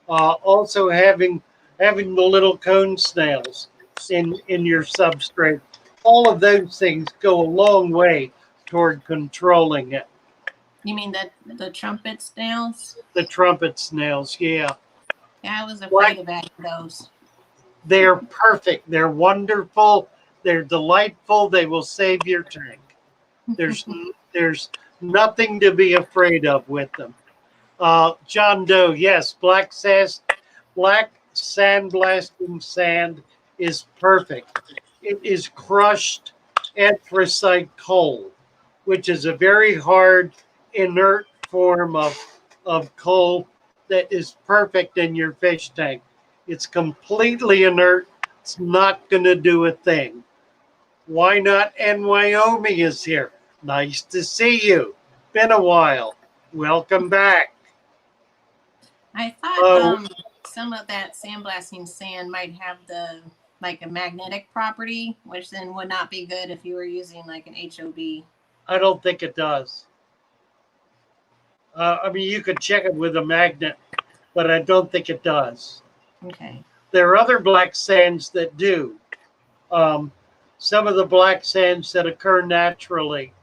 also having the little cone snails in your substrate. All of those things go a long way toward controlling it. You mean the trumpet snails? The trumpet snails, yeah. Yeah, I was afraid Like, of adding those. they're perfect. They're wonderful. They're delightful. They will save your tank. There's nothing to be afraid of with them. John Doe, yes, black sandblasting sand is perfect. It is crushed anthracite coal, which is a very hard, inert form of coal that is perfect in your fish tank. It's completely inert. It's not going to do a thing. Why not? And Wyoming is here. Nice to see you. Been a while. Welcome back. I thought Oh, some of that sandblasting sand might have like a magnetic property, which then would not be good if you were using like an HOB. I don't think it does. I mean, you could check it with a magnet, but I don't think it does. Okay. There are other black sands that do. Um, some of the black sands that occur naturally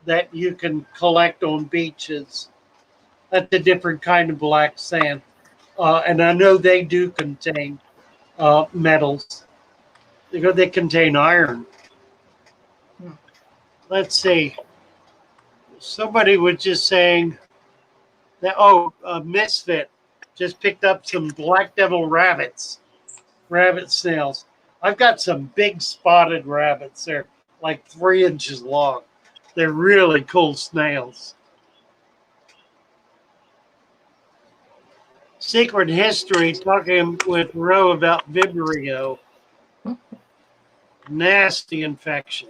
that you can collect on beaches. That's a different kind of black sand. And I know they do contain metals. They contain iron. Let's see. Somebody was just saying that, Misfit just picked up some black devil rabbit snails. I've got some big spotted rabbits. They're like 3 inches long. They're really cool snails. Secret History talking with Roe about Vibrio. Nasty infection.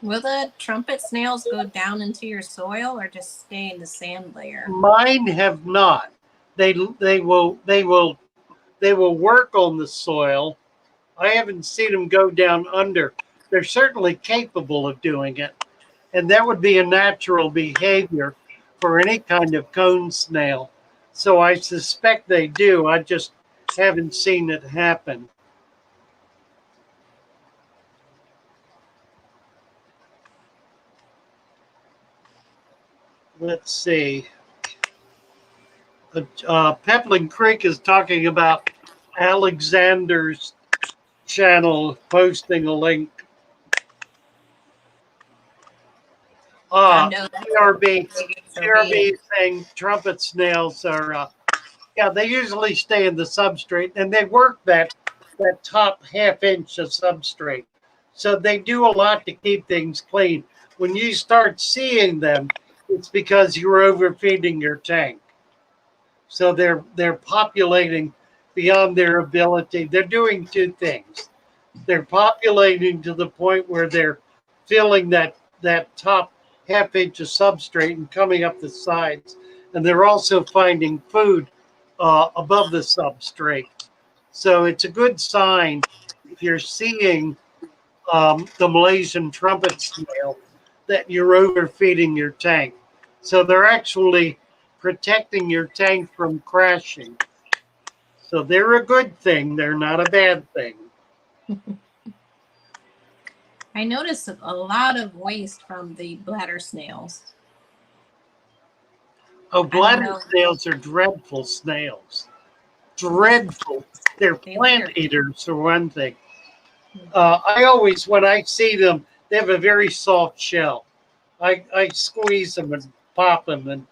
Will the trumpet snails go down into your soil or just stay in the sand layer? Mine have not. They will work on the soil. I haven't seen them go down under. They're certainly capable of doing it, and that would be a natural behavior for any kind of cone snail. So I suspect they do. I just haven't seen it happen. Let's see. Peplin Creek is talking about Alexander's channel posting a link. John Doe, that's CRB HOB. saying trumpet snails are, they usually stay in the substrate and they work that top half inch of substrate. So they do a lot to keep things clean. When you start seeing them, it's because you're overfeeding your tank. So they're populating beyond their ability. They're doing two things. They're populating to the point where they're filling that top half inch of substrate and coming up the sides. And they're also finding food above the substrate. So it's a good sign if you're seeing the Malaysian trumpet snail that you're overfeeding your tank. So they're actually protecting your tank from crashing. So they're a good thing. They're not a bad thing. I noticed a lot of waste from the bladder snails. Oh, bladder know. snails are dreadful snails. Dreadful. They're They plant weird. eaters, for one thing. I always, when I see them, they have a very soft shell. I squeeze them and pop them and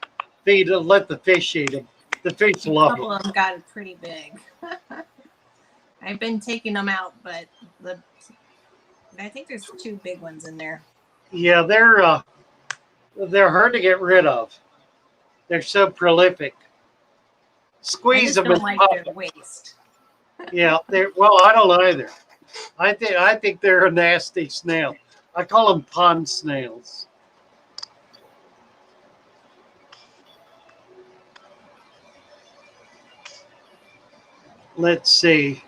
feed them, let the fish eat them. The fish A love couple them. of them got pretty big. I've been taking them out, but I think there's 2 big ones in there. Yeah, they're hard to get rid of. They're so prolific. I Squeeze just them don't and like pop their them. waste. Yeah, I don't either. I think they're a nasty snail. I call them pond snails. let's see.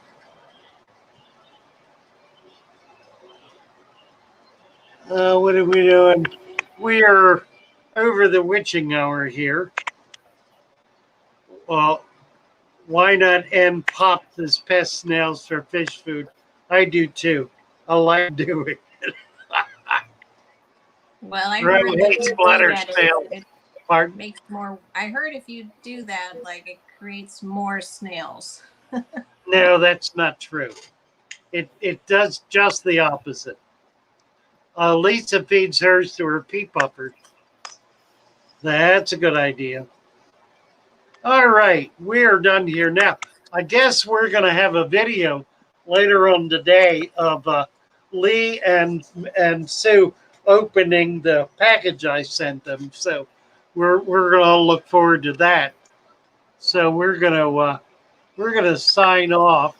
What are we doing? We are over the witching hour here. Well, why not M pops his pest snails for fish food? I do too. I like doing it. Well, I Right, heard hey, that if you do splatter that, snail. it Pardon? makes more. I heard if you do that, like it creates more snails. No, that's not true. It does just the opposite. Lisa feeds hers to her pea puppers. That's a good idea. All right, we're done here now. I guess we're going to have a video later on today of Lee and Sue opening the package I sent them. So we're going to look forward to that. So we're going to sign off.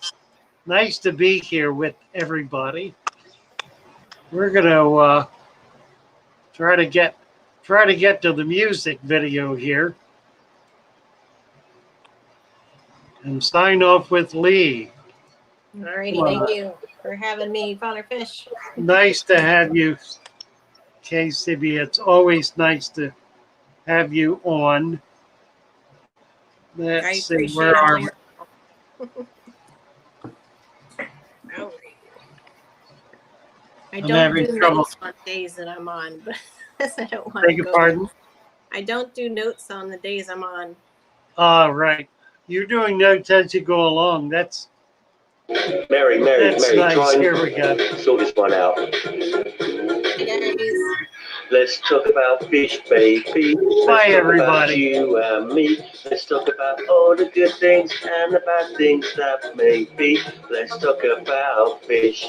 Nice to be here with everybody. We're going to try to get to the music video here and sign off with Lee. Alrighty, thank you for having me, Father Fish. Nice to have you, KCB. It's always nice to have you on. I Let's see, appreciate where all are we? your. Oh. I I'm don't having do trouble. notes on days that I'm on, but I don't want Beg to your go. pardon? I don't do notes on the days I'm on. Right. You're doing notes as you go along. That's Mary, nice. try Here we go. and sort this one out. Hey guys. Let's talk about fish, baby. Let's Bye, talk everybody. about you and me. Let's talk about all the good things and the bad things that may be. Let's talk about fish.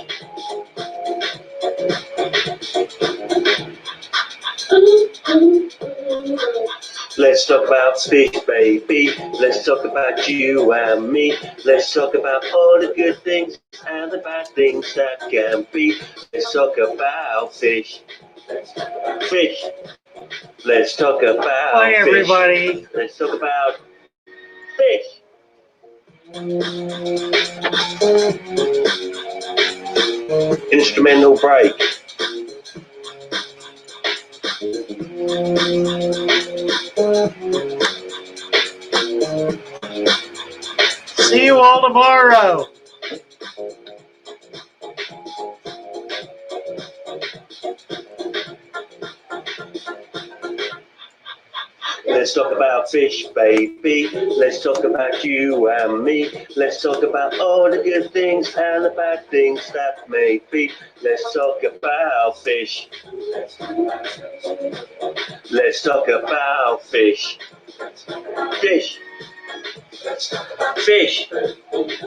Let's talk about fish, baby. Let's talk about you and me. Let's talk about all the good things and the bad things that can be. Let's talk about fish. Fish. Let's talk about Bye, fish. everybody. Let's talk about fish. Instrumental break. See you all tomorrow. Let's talk about fish, baby. Let's talk about you and me. Let's talk about all the good things and the bad things that may be. Let's talk about fish. Let's talk about fish. Fish. Fish.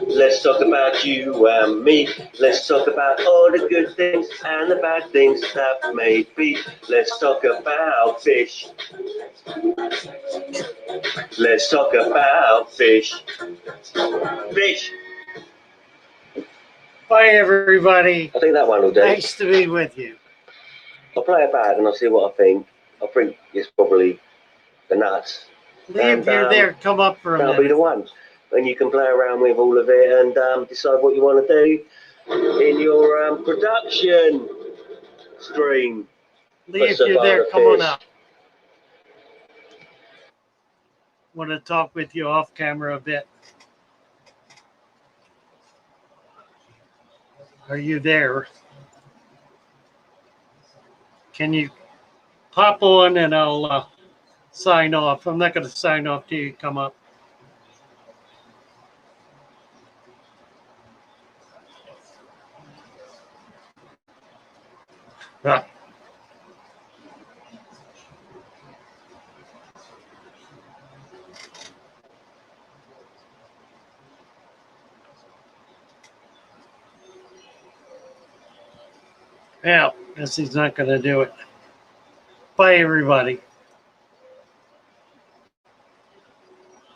Let's talk about you and me. Let's talk about all the good things and the bad things that may be. Let's talk about fish. Let's talk about fish. Fish. Bye, everybody. I think that one will do. Nice to be with you. I'll play it back and I'll see what I think. I think it's probably the nuts. Lee, if you're there, come up for a That'll be the minute. one. And you can play around with all of it and decide what you want to do in your production stream. Lee, if you're there, come on up. Want to talk with you off camera a bit. Are you there? Can you pop on and I'll sign off. I'm not going to sign off till you come up. Ah. Yeah, guess he's not going to do it. Bye, everybody.